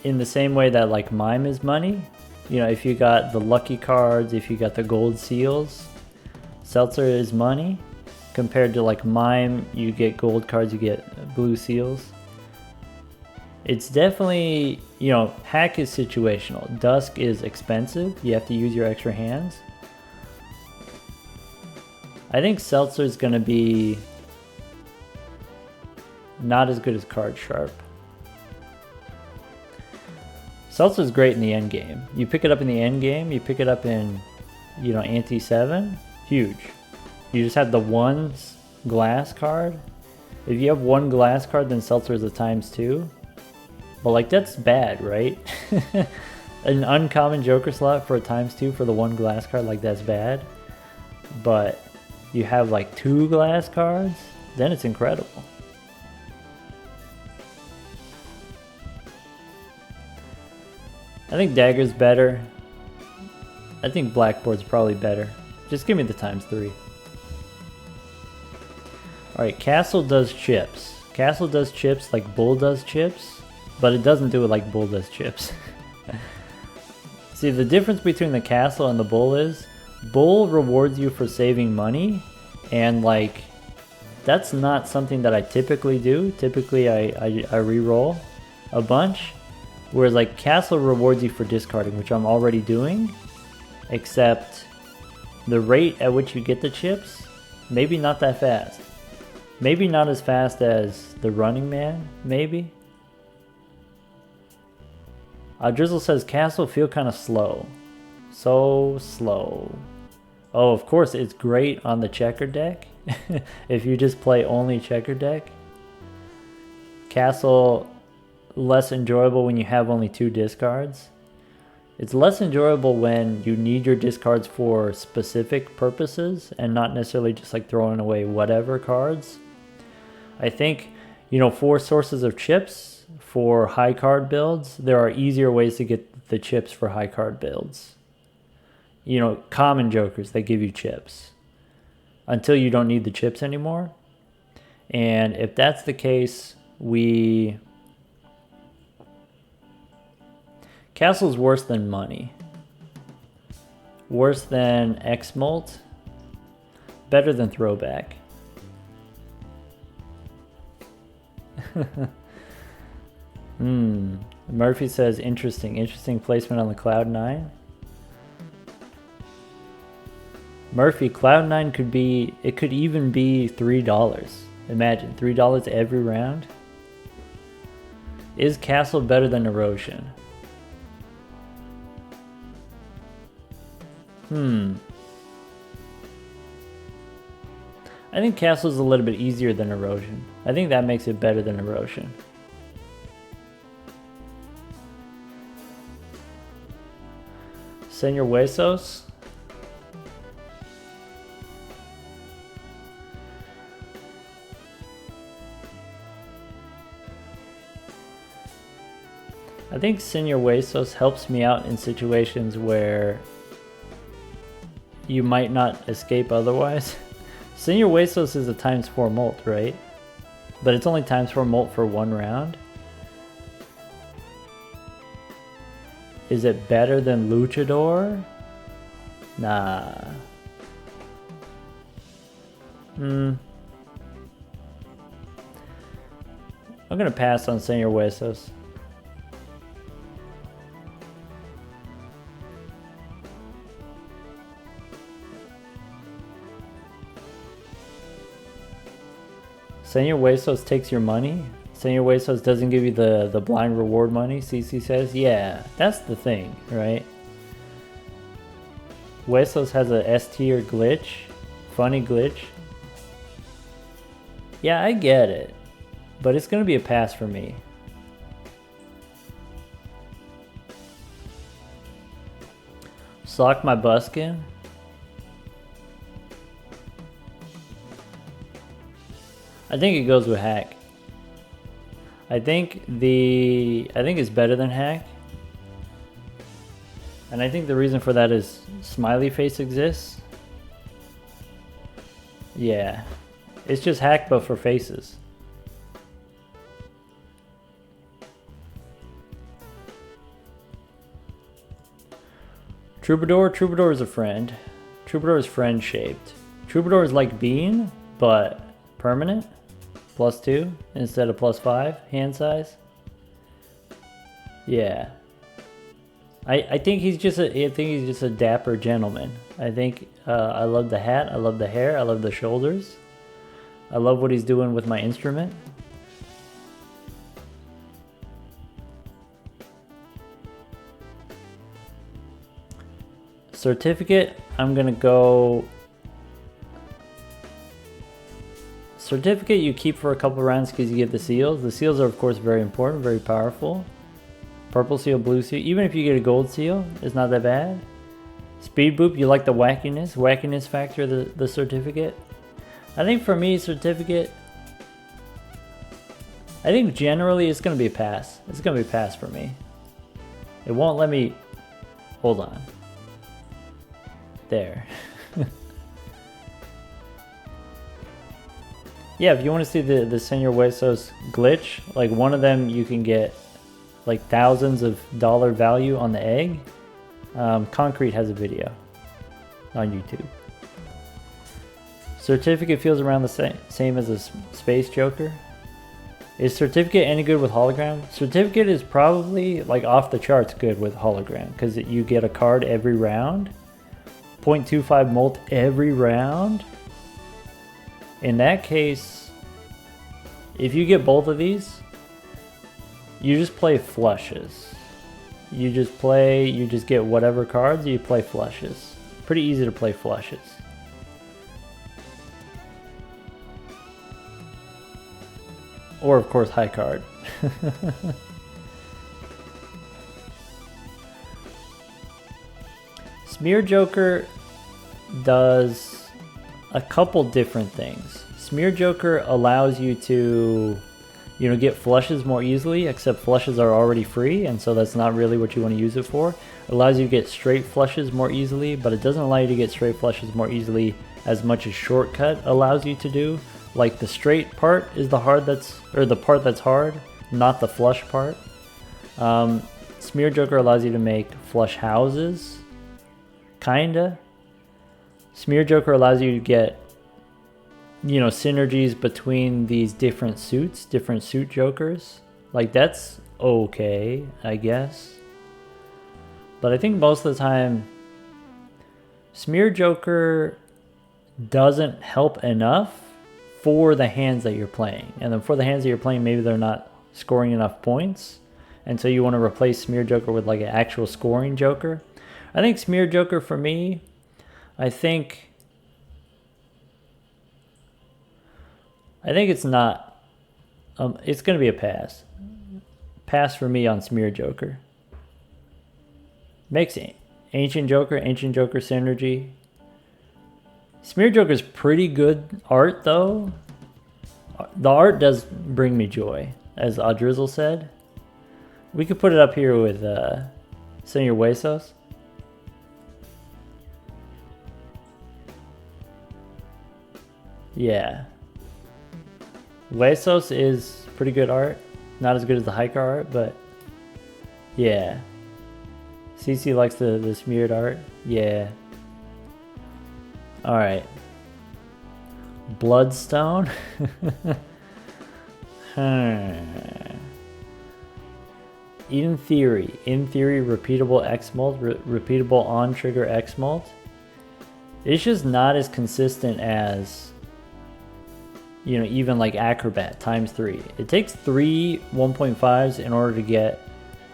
in the same way that like Mime is money. You know, if you got the lucky cards, if you got the gold seals, Seltzer is money. Compared to like Mime, you get gold cards, you get blue seals. It's definitely, you know, Hack is situational. Dusk is expensive. You have to use your extra hands. I think Seltzer is going to be not as good as Card Sharp. Seltzer is great in the end game. You pick it up in the end game, you pick it up in, you know, Ante 7, huge. You just have the one glass card. If you have one glass card, then Seltzer is a ×2. But like that's bad, right? An uncommon Joker slot for a ×2 for the 1 glass card, like that's bad. But you have like 2 glass cards, then it's incredible. I think Dagger's better. I think Blackboard's probably better. Just give me the ×3. Alright, Castle does chips. Castle does chips like Bull does chips, but it doesn't do it like Bull does chips. See, the difference between the Castle and the Bull is, Bull rewards you for saving money, and like, that's not something that I typically do. Typically I re-roll a bunch, whereas like Castle rewards you for discarding, which I'm already doing, except the rate at which you get the chips, maybe not that fast. Maybe not as fast as the Running Man, maybe. Drizzle says Castle feel kind of slow. So slow. Oh, of course, it's great on the checker deck. If you just play only checker deck. Castle, less enjoyable when you have only 2 discards. It's less enjoyable when you need your discards for specific purposes and not necessarily just like throwing away whatever cards. I think, you know, for sources of chips, for high card builds, there are easier ways to get the chips for high card builds. You know, common Jokers, they give you chips until you don't need the chips anymore. And if that's the case, Castle's worse than Money. Worse than X-Molt. Better than Throwback. Murphy says interesting placement on the Cloud9. Murphy, Cloud9 could be, it could even be $3. Imagine, $3 every round. Is Castle better than Erosion? I think Castle's a little bit easier than Erosion. I think that makes it better than Erosion. Senor Huesos? I think Senor Huesos helps me out in situations where you might not escape otherwise. Senor Huesos is a ×4 molt, right? But it's only ×4 molt for 1 round. Is it better than Luchador? Nah. I'm gonna pass on Senor Huesos. Senor Huesos takes your money? Senor Huesos doesn't give you the blind reward money, CC says? Yeah, that's the thing, right? Huesos has a S tier glitch. Funny glitch. Yeah, I get it. But it's gonna be a pass for me. Sock my buskin? I think it goes with Hack. I think it's better than Hack. And I think the reason for that is Smiley Face exists. Yeah. It's just Hack but for faces. Troubadour? Troubadour is a friend. Troubadour is friend shaped. Troubadour is like Bean, but permanent. +2 instead of +5 hand size. Yeah. I think he's just a dapper gentleman. I think I love the hat, I love the hair, I love the shoulders. I love what he's doing with my instrument. Certificate, I'm gonna go Certificate you keep for a couple rounds because you get the seals. The seals are of course very important, very powerful. Purple seal, blue seal. Even if you get a gold seal, it's not that bad. Speed boop, you like the wackiness factor, the certificate. I think for me, certificate, I think generally it's going to be a pass. It's going to be a pass for me. It won't let me, hold on. There. Yeah, if you want to see the Senor Huesos glitch, like one of them you can get like thousands of dollar value on the egg. Concrete has a video on YouTube. Certificate feels around the same as a Space Joker. Is Certificate any good with hologram? Certificate is probably like off the charts good with hologram because you get a card every round. 0.25 molt every round. In that case, if you get both of these, you just play flushes. You just get whatever cards, you play flushes. Pretty easy to play flushes. Or of course high card. Smear Joker does a couple different things. Smear Joker allows you to, you know, get flushes more easily, except flushes are already free, and so that's not really what you want to use it for. It allows you to get straight flushes more easily, but it doesn't allow you to get straight flushes more easily as much as Shortcut allows you to do. Like the straight part is the part that's hard, not the flush part. Smear Joker allows you to make flush houses, kinda. Smear Joker allows you to get, you know, synergies between these different suits, different suit Jokers. Like that's okay, I guess. But I think most of the time, Smear Joker doesn't help enough for the hands that you're playing. And then for the hands that you're playing, maybe they're not scoring enough points. And so you want to replace Smear Joker with like an actual scoring Joker. I think Smear Joker for me, I think it's not, it's going to be a pass. Pass for me on Smear Joker. Makes Ancient Joker synergy. Smear Joker's pretty good art though. The art does bring me joy, as Adrizzle said. We could put it up here with Senor Huesos. Yeah. Huesos is pretty good art. Not as good as the hiker art, but yeah. CC likes the smeared art. Yeah. Alright. Bloodstone. In theory, repeatable X-Molt, repeatable on-trigger X-Molt. It's just not as consistent as, you know, even like Acrobat ×3. It takes 3 1.5s in order to get,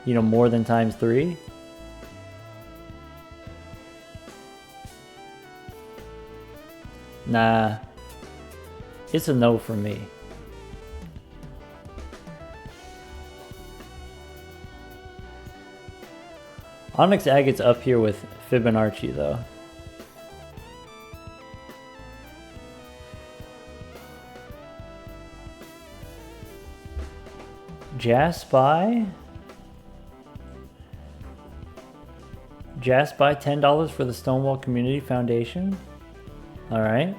you know, more than ×3. Nah, it's a no for me. Onyx Agate's up here with Fibonacci though. Jaspy? Jaspy, $10 for the Stonewall Community Foundation. Alright.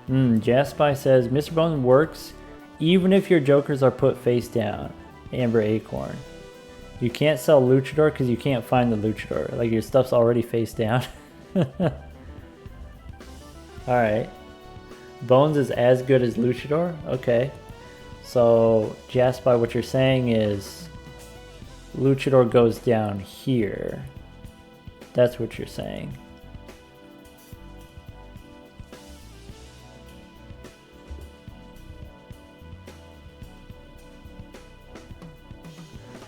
Jaspy says, Mr. Bones works even if your Jokers are put face down. Amber Acorn. You can't sell Luchador because you can't find the Luchador. Like your stuff's already face down. Alright. Bones is as good as Luchador? Okay. So, Jaspy, what you're saying is Luchador goes down here. That's what you're saying.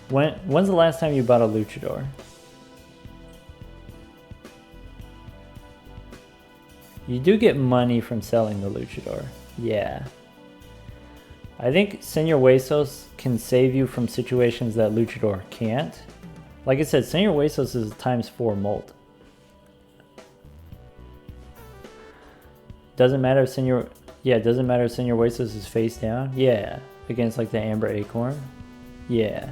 When's the last time you bought a Luchador? You do get money from selling the Luchador. Yeah. I think Senor Huesos can save you from situations that Luchador can't. Like I said, Senor Huesos is ×4 molt. Doesn't matter if Senor... Yeah, it doesn't matter if Senor Huesos is face down. Yeah, against like the Amber Acorn. Yeah.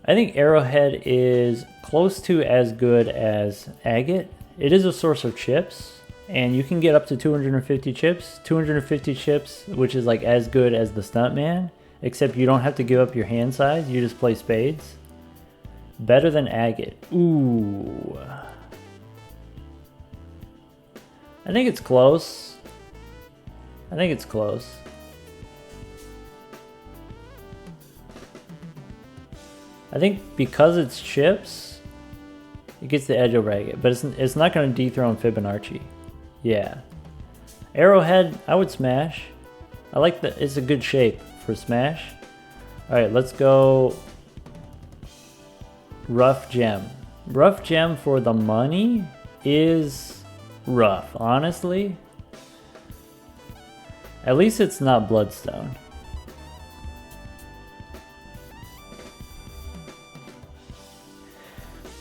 I think Arrowhead is close to as good as Agate. It is a source of chips, and you can get up to 250 chips. 250 chips, which is like as good as the Stuntman, except you don't have to give up your hand size, you just play spades. Better than Agate. Ooh. I think it's close. I think it's close. I think because it's chips, it gets the edge over Agate, but it's not going to dethrone Fibonacci. Yeah. Arrowhead, I would smash. I like that. It's a good shape for smash. All right, let's go Rough Gem. Rough Gem for the money is rough, honestly. At least it's not Bloodstone.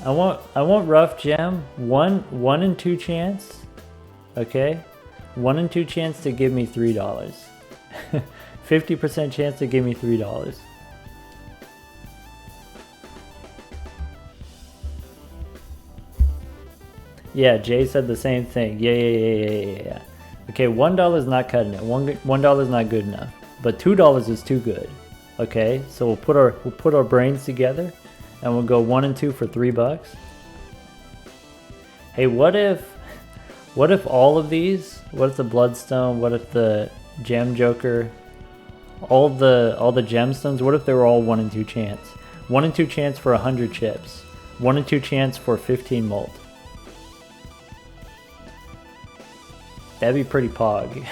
I want Rough Gem. One in 2 chance. Okay? 1 in 2 chance to give me $3. 50% chance to give me $3. Yeah, Jay said the same thing. Yeah. Okay, $1 is not cutting it. $1 is not good enough. But $2 is too good. Okay, so we'll put our brains together. And we'll go 1 and 2 for $3. Hey, what if all of these? What if the Bloodstone? What if the Gem Joker? All the gemstones? What if they were all 1 and 2 chance? 1 and 2 chance for 100 chips. 1 and 2 chance for 15 molt. That'd be pretty pog.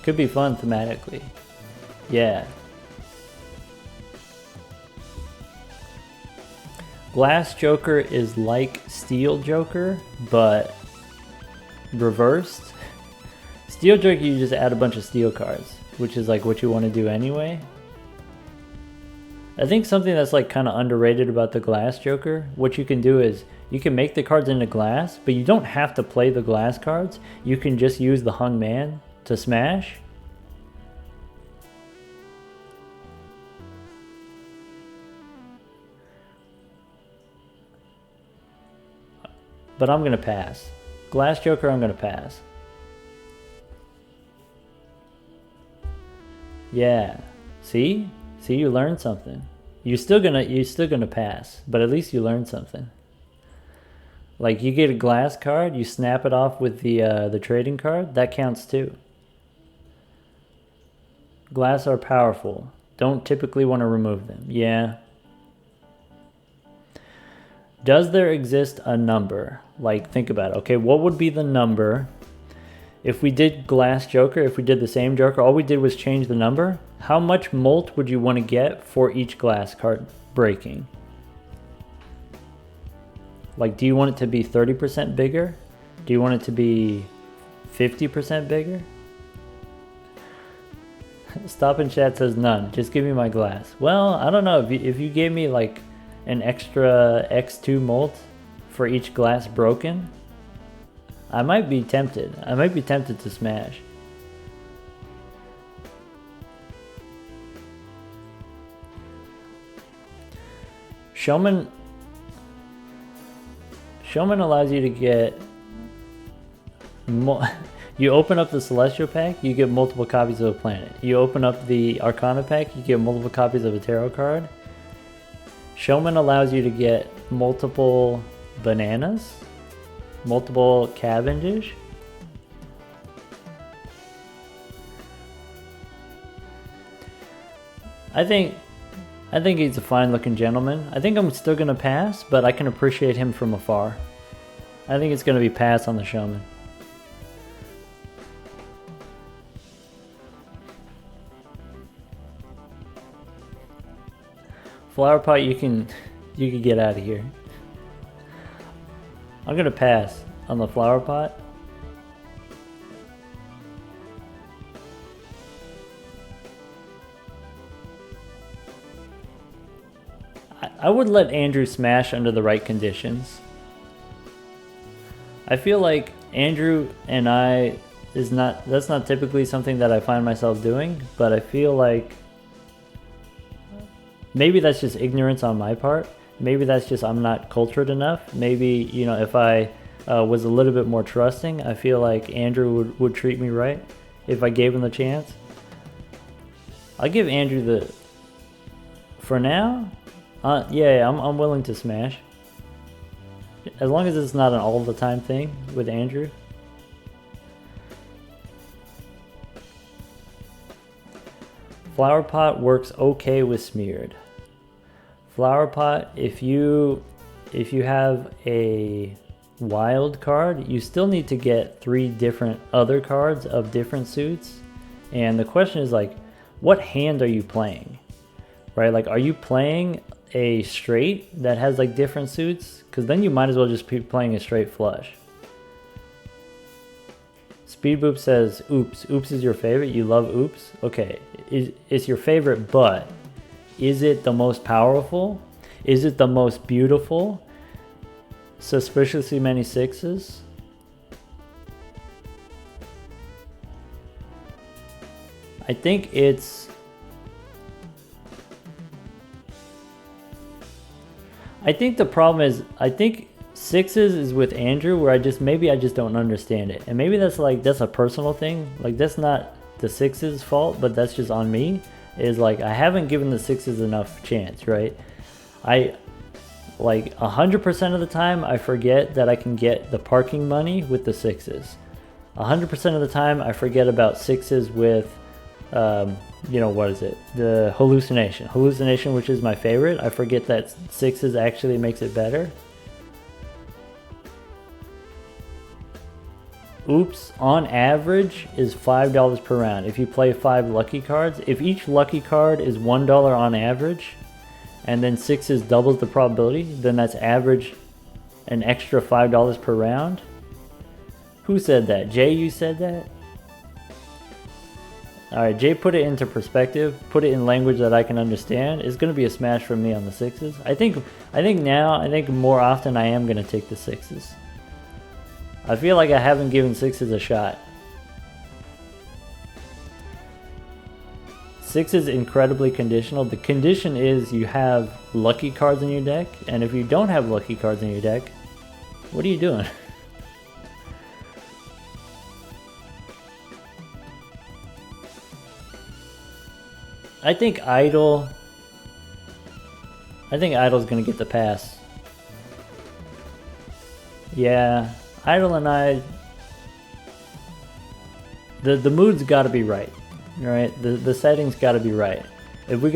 Could be fun thematically. Yeah. Glass Joker is like Steel Joker, but reversed. Steel Joker, you just add a bunch of steel cards, which is like what you want to do anyway. I think something that's like kind of underrated about the Glass Joker, what you can do is you can make the cards into glass, but you don't have to play the glass cards. You can just use the Hung Man to smash. But I'm gonna pass. Glass Joker, I'm gonna pass. Yeah. See, you learned something. You're still gonna pass, but at least you learned something. Like you get a glass card, you snap it off with the trading card, that counts too. Glass are powerful. Don't typically want to remove them. Yeah. Does there exist a number? Like, think about it. Okay, what would be the number if we did Glass Joker, if we did the same Joker, all we did was change the number? How much molt would you want to get for each glass card breaking? Like, do you want it to be 30% bigger? Do you want it to be 50% bigger? Stop in chat says none. Just give me my glass. Well, I don't know. If you gave me like an extra X2 molt for each glass broken, I might be tempted. I might be tempted to smash. Showman allows you to get you open up the Celestial pack, you get multiple copies of a planet. You open up the Arcana pack, you get multiple copies of a tarot card. Showman allows you to get multiple bananas, multiple Cavendish. I think he's a fine-looking gentleman. I think I'm still gonna pass, but I can appreciate him from afar. I think it's gonna be pass on the Showman. Flower Pot, you can You could get out of here. I'm gonna pass on the flower pot. I would let Andrew smash under the right conditions. I feel like Andrew and I that's not typically something that I find myself doing, but I feel like maybe that's just ignorance on my part. Maybe that's just I'm not cultured enough. Maybe, you know, if I was a little bit more trusting, I feel like Andrew would treat me right if I gave him the chance. I'll give Andrew the... For now, yeah, I'm willing to smash. As long as it's not an all the time thing with Andrew. Flower pot works okay with smeared. Flower pot, if you have a wild card, you still need to get 3 different other cards of different suits. And the question is like, what hand are you playing? Right? Like, are you playing a straight that has like different suits? Because then you might as well just be playing a straight flush. Speedboop says, oops. Oops is your favorite? You love oops? Okay, it's your favorite, but is it the most powerful? Is it the most beautiful? Suspiciously many 6s? I think it's... I think the problem is, I think 6s is with Andrew, where maybe I just don't understand it. And maybe that's a personal thing. Like, that's not the 6s fault, but that's just on me. Is like, I haven't given the 6s enough chance, right? Like 100% of the time, I forget that I can get the parking money with the 6s. 100% of the time, I forget about 6s with, you know, what is it? The hallucination. Hallucination, which is my favorite. I forget that 6s actually makes it better. Oops, on average, is $5 per round. If you play 5 lucky cards, if each lucky card is $1 on average, and then 6s doubles the probability, then that's average an extra $5 per round. Who said that? Jay, you said that? Alright, Jay put it into perspective, put it in language that I can understand. It's going to be a smash from me on the 6s. I think more often I am going to take the 6s. I feel like I haven't given 6s a shot. 6 is incredibly conditional. The condition is you have lucky cards in your deck, and if you don't have lucky cards in your deck, what are you doing? I think Idol... Idol's gonna get the pass. Yeah, Idol and I... The mood's gotta be right. Right? The settings gotta be right. If we're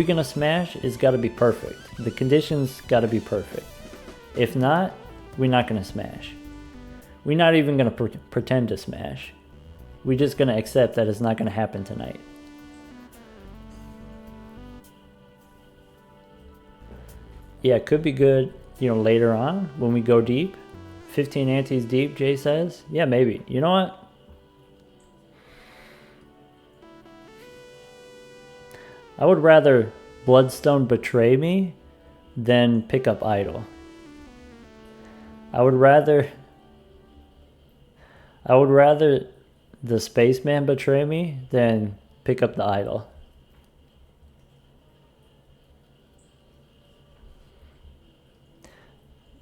gonna smash, it's gotta be perfect. The conditions gotta be perfect. If not, we're not gonna smash. We're not even gonna pretend to smash. We're just gonna accept that it's not gonna happen tonight. Yeah, it could be good, you know, later on when we go deep. 15 antes deep, Jay says. Yeah, maybe. You know what? I would rather Bloodstone betray me than pick up Idol. I would rather the Spaceman betray me than pick up the Idol.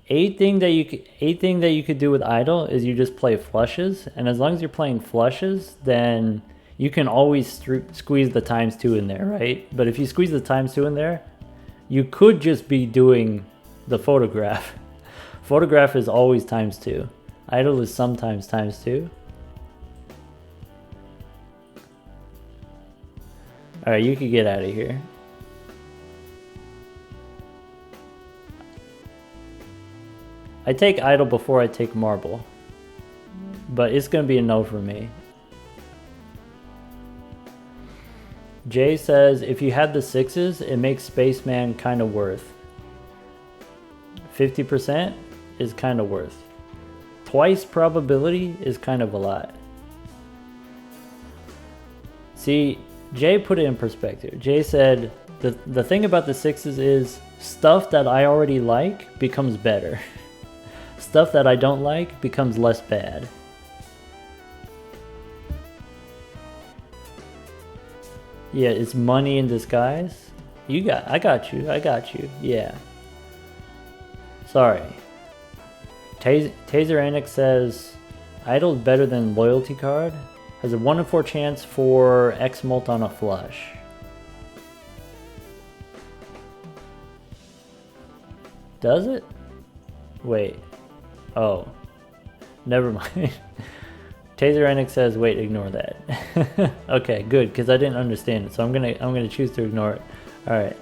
A thing that you could do with Idol is you just play flushes, and as long as you're playing flushes, then you can always squeeze the ×2 in there, right? But if you squeeze the ×2 in there, you could just be doing the photograph. Photograph is always ×2. Idol is sometimes ×2. Alright, you could get out of here. I take Idol before I take Marble. But it's going to be a no for me. Jay says, if you have the 6s, it makes Spaceman kind of worth. 50% is kind of worth. Twice probability is kind of a lot. See, Jay put it in perspective. Jay said the thing about the 6s is stuff that I already like becomes better. Stuff that I don't like becomes less bad. Yeah, it's money in disguise. I got you. Yeah. Sorry. Taser Annex says, idle's better than loyalty card. Has a 1 in 4 chance for X mult on a flush. Does it? Wait. Oh. Never mind. Taser Annex says, wait, ignore that. Okay, good, because I didn't understand it, so I'm gonna choose to ignore it. Alright.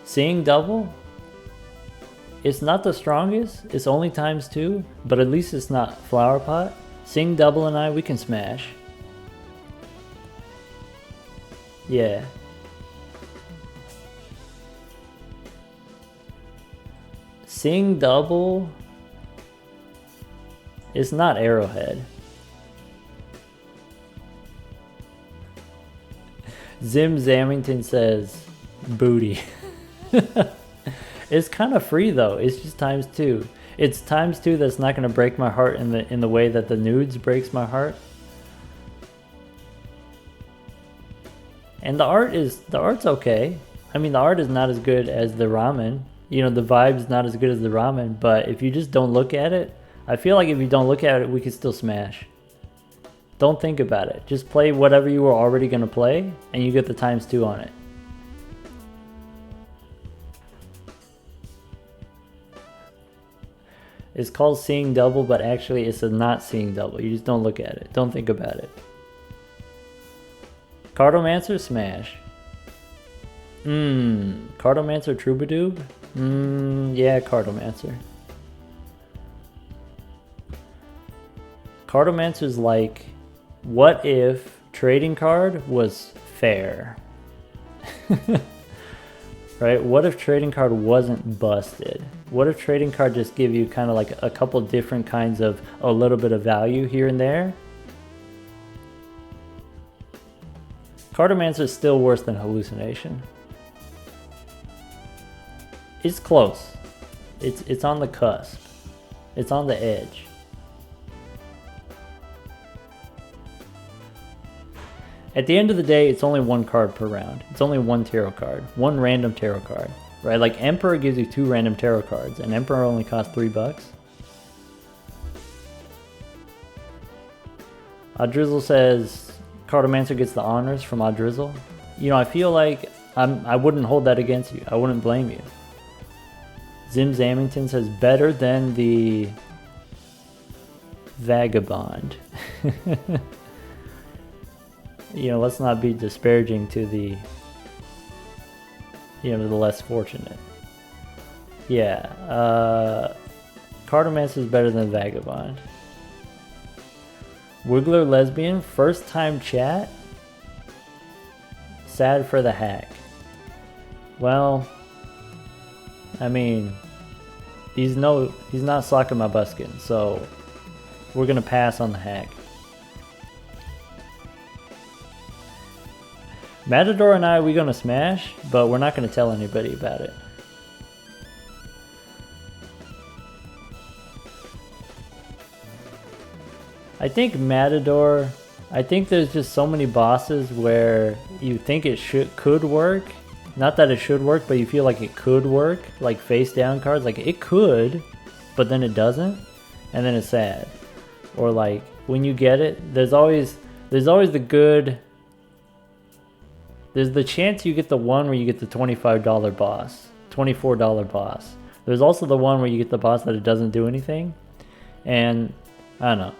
Seeing double? It's not the strongest, it's only ×2, but at least it's not Flower Pot. Seeing double and we can smash. Yeah. Seeing double... It's not Arrowhead. Zim Zamington says, booty. It's kind of free though. It's just ×2. It's ×2 that's not going to break my heart in the way that the nudes breaks my heart. And the art's okay. I mean, the art is not as good as the ramen. You know, the vibe's not as good as the ramen, but if you just don't look at it, I feel like if you don't look at it, we could still smash. Don't think about it. Just play whatever you were already going to play, and you get the ×2 on it. It's called seeing double, but actually it's a not seeing double. You just don't look at it. Don't think about it. Cartomancer, smash. Cartomancer, Troubadour? Yeah, Cartomancer. Cartomancer's like, what if trading card was fair? Right? What if trading card wasn't busted? What if trading card just give you kind of like a couple different kinds of a little bit of value here and there? Cartomancer is still worse than Hallucination. It's close. It's on the cusp. It's on the edge. At the end of the day, it's only one card per round. It's only one tarot card. One random tarot card. Right? Like Emperor gives you 2 random tarot cards, and Emperor only costs $3. Oddrizzle says Cartomancer gets the honors from Oddrizzle. You know, I feel like I wouldn't hold that against you. I wouldn't blame you. Zim Zamington says better than the Vagabond. You know, let's not be disparaging to the, you know, the less fortunate. Yeah, Cartomancer is better than Vagabond. Wiggler Lesbian, first time chat? Sad for the hack. Well, I mean, he's not slocking my buskin, so we're gonna pass on the hack. Matador and we gonna smash, but we're not gonna tell anybody about it. I think Matador, I think there's just so many bosses where you think it could work. Not that it should work, but you feel like it could work. Like face down cards, like it could, but then it doesn't, and then it's sad. Or like when you get it, there's always the good. There's the chance you get the one where you get the $25 boss, $24 boss. There's also the one where you get the boss that it doesn't do anything. And I don't know.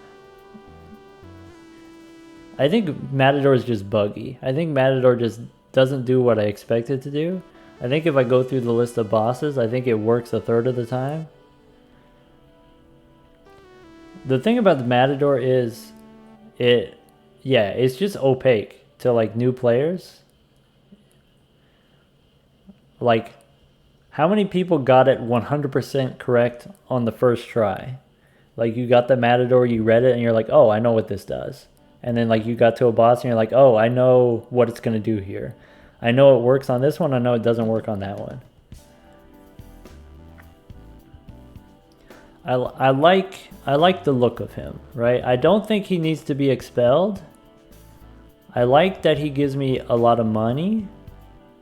I think Matador is just buggy. I think Matador just doesn't do what I expect it to do. I think if I go through the list of bosses, I think it works a third of the time. The thing about the Matador is it's just opaque to like new players. Like How many people got it 100% correct on the first try? Like you got the Matador, you read it, and you're like, oh, I know what this does. And then like you got to a boss and you're like, oh, I know what it's going to do here. I know it works on this one, I know it doesn't work on that one. I like the look of him, right? I don't think he needs to be expelled. I like that he gives me a lot of money.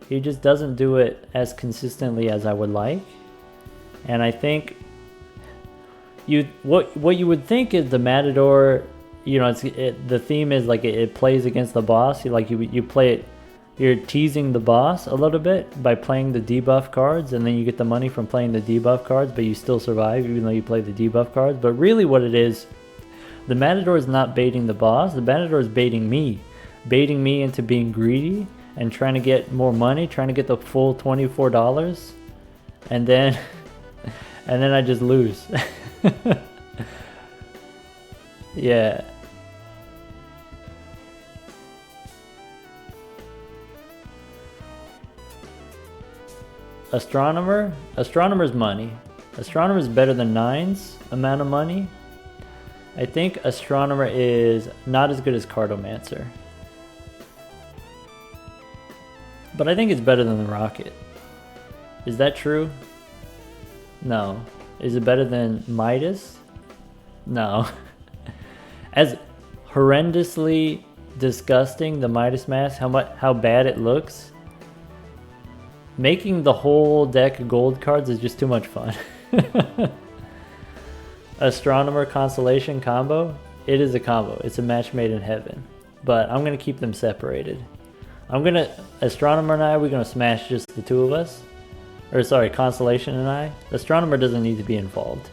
He just doesn't do it as consistently as I would like. And I think what you would think is the Matador, you know, the theme is like it plays against the boss. You play it, you're teasing the boss a little bit by playing the debuff cards, and then you get the money from playing the debuff cards, but you still survive even though you play the debuff cards. But really what it is, the Matador is not baiting the boss, the Matador is baiting me into being greedy and trying to get more money, trying to get the full $24, and then I just lose. Yeah. Astronomer's money. Astronomer's better than Nine's amount of money. I think Astronomer is not as good as Cartomancer. But I think it's better than the Rocket. Is that true? No. Is it better than Midas? No. As horrendously disgusting the Midas mask, how bad it looks, making the whole deck of gold cards is just too much fun. Astronomer Constellation combo, it is a combo. It's a match made in heaven. But I'm going to keep them separated. Astronomer and I, we're going to smash just the two of us. Or sorry, Constellation and I. Astronomer doesn't need to be involved.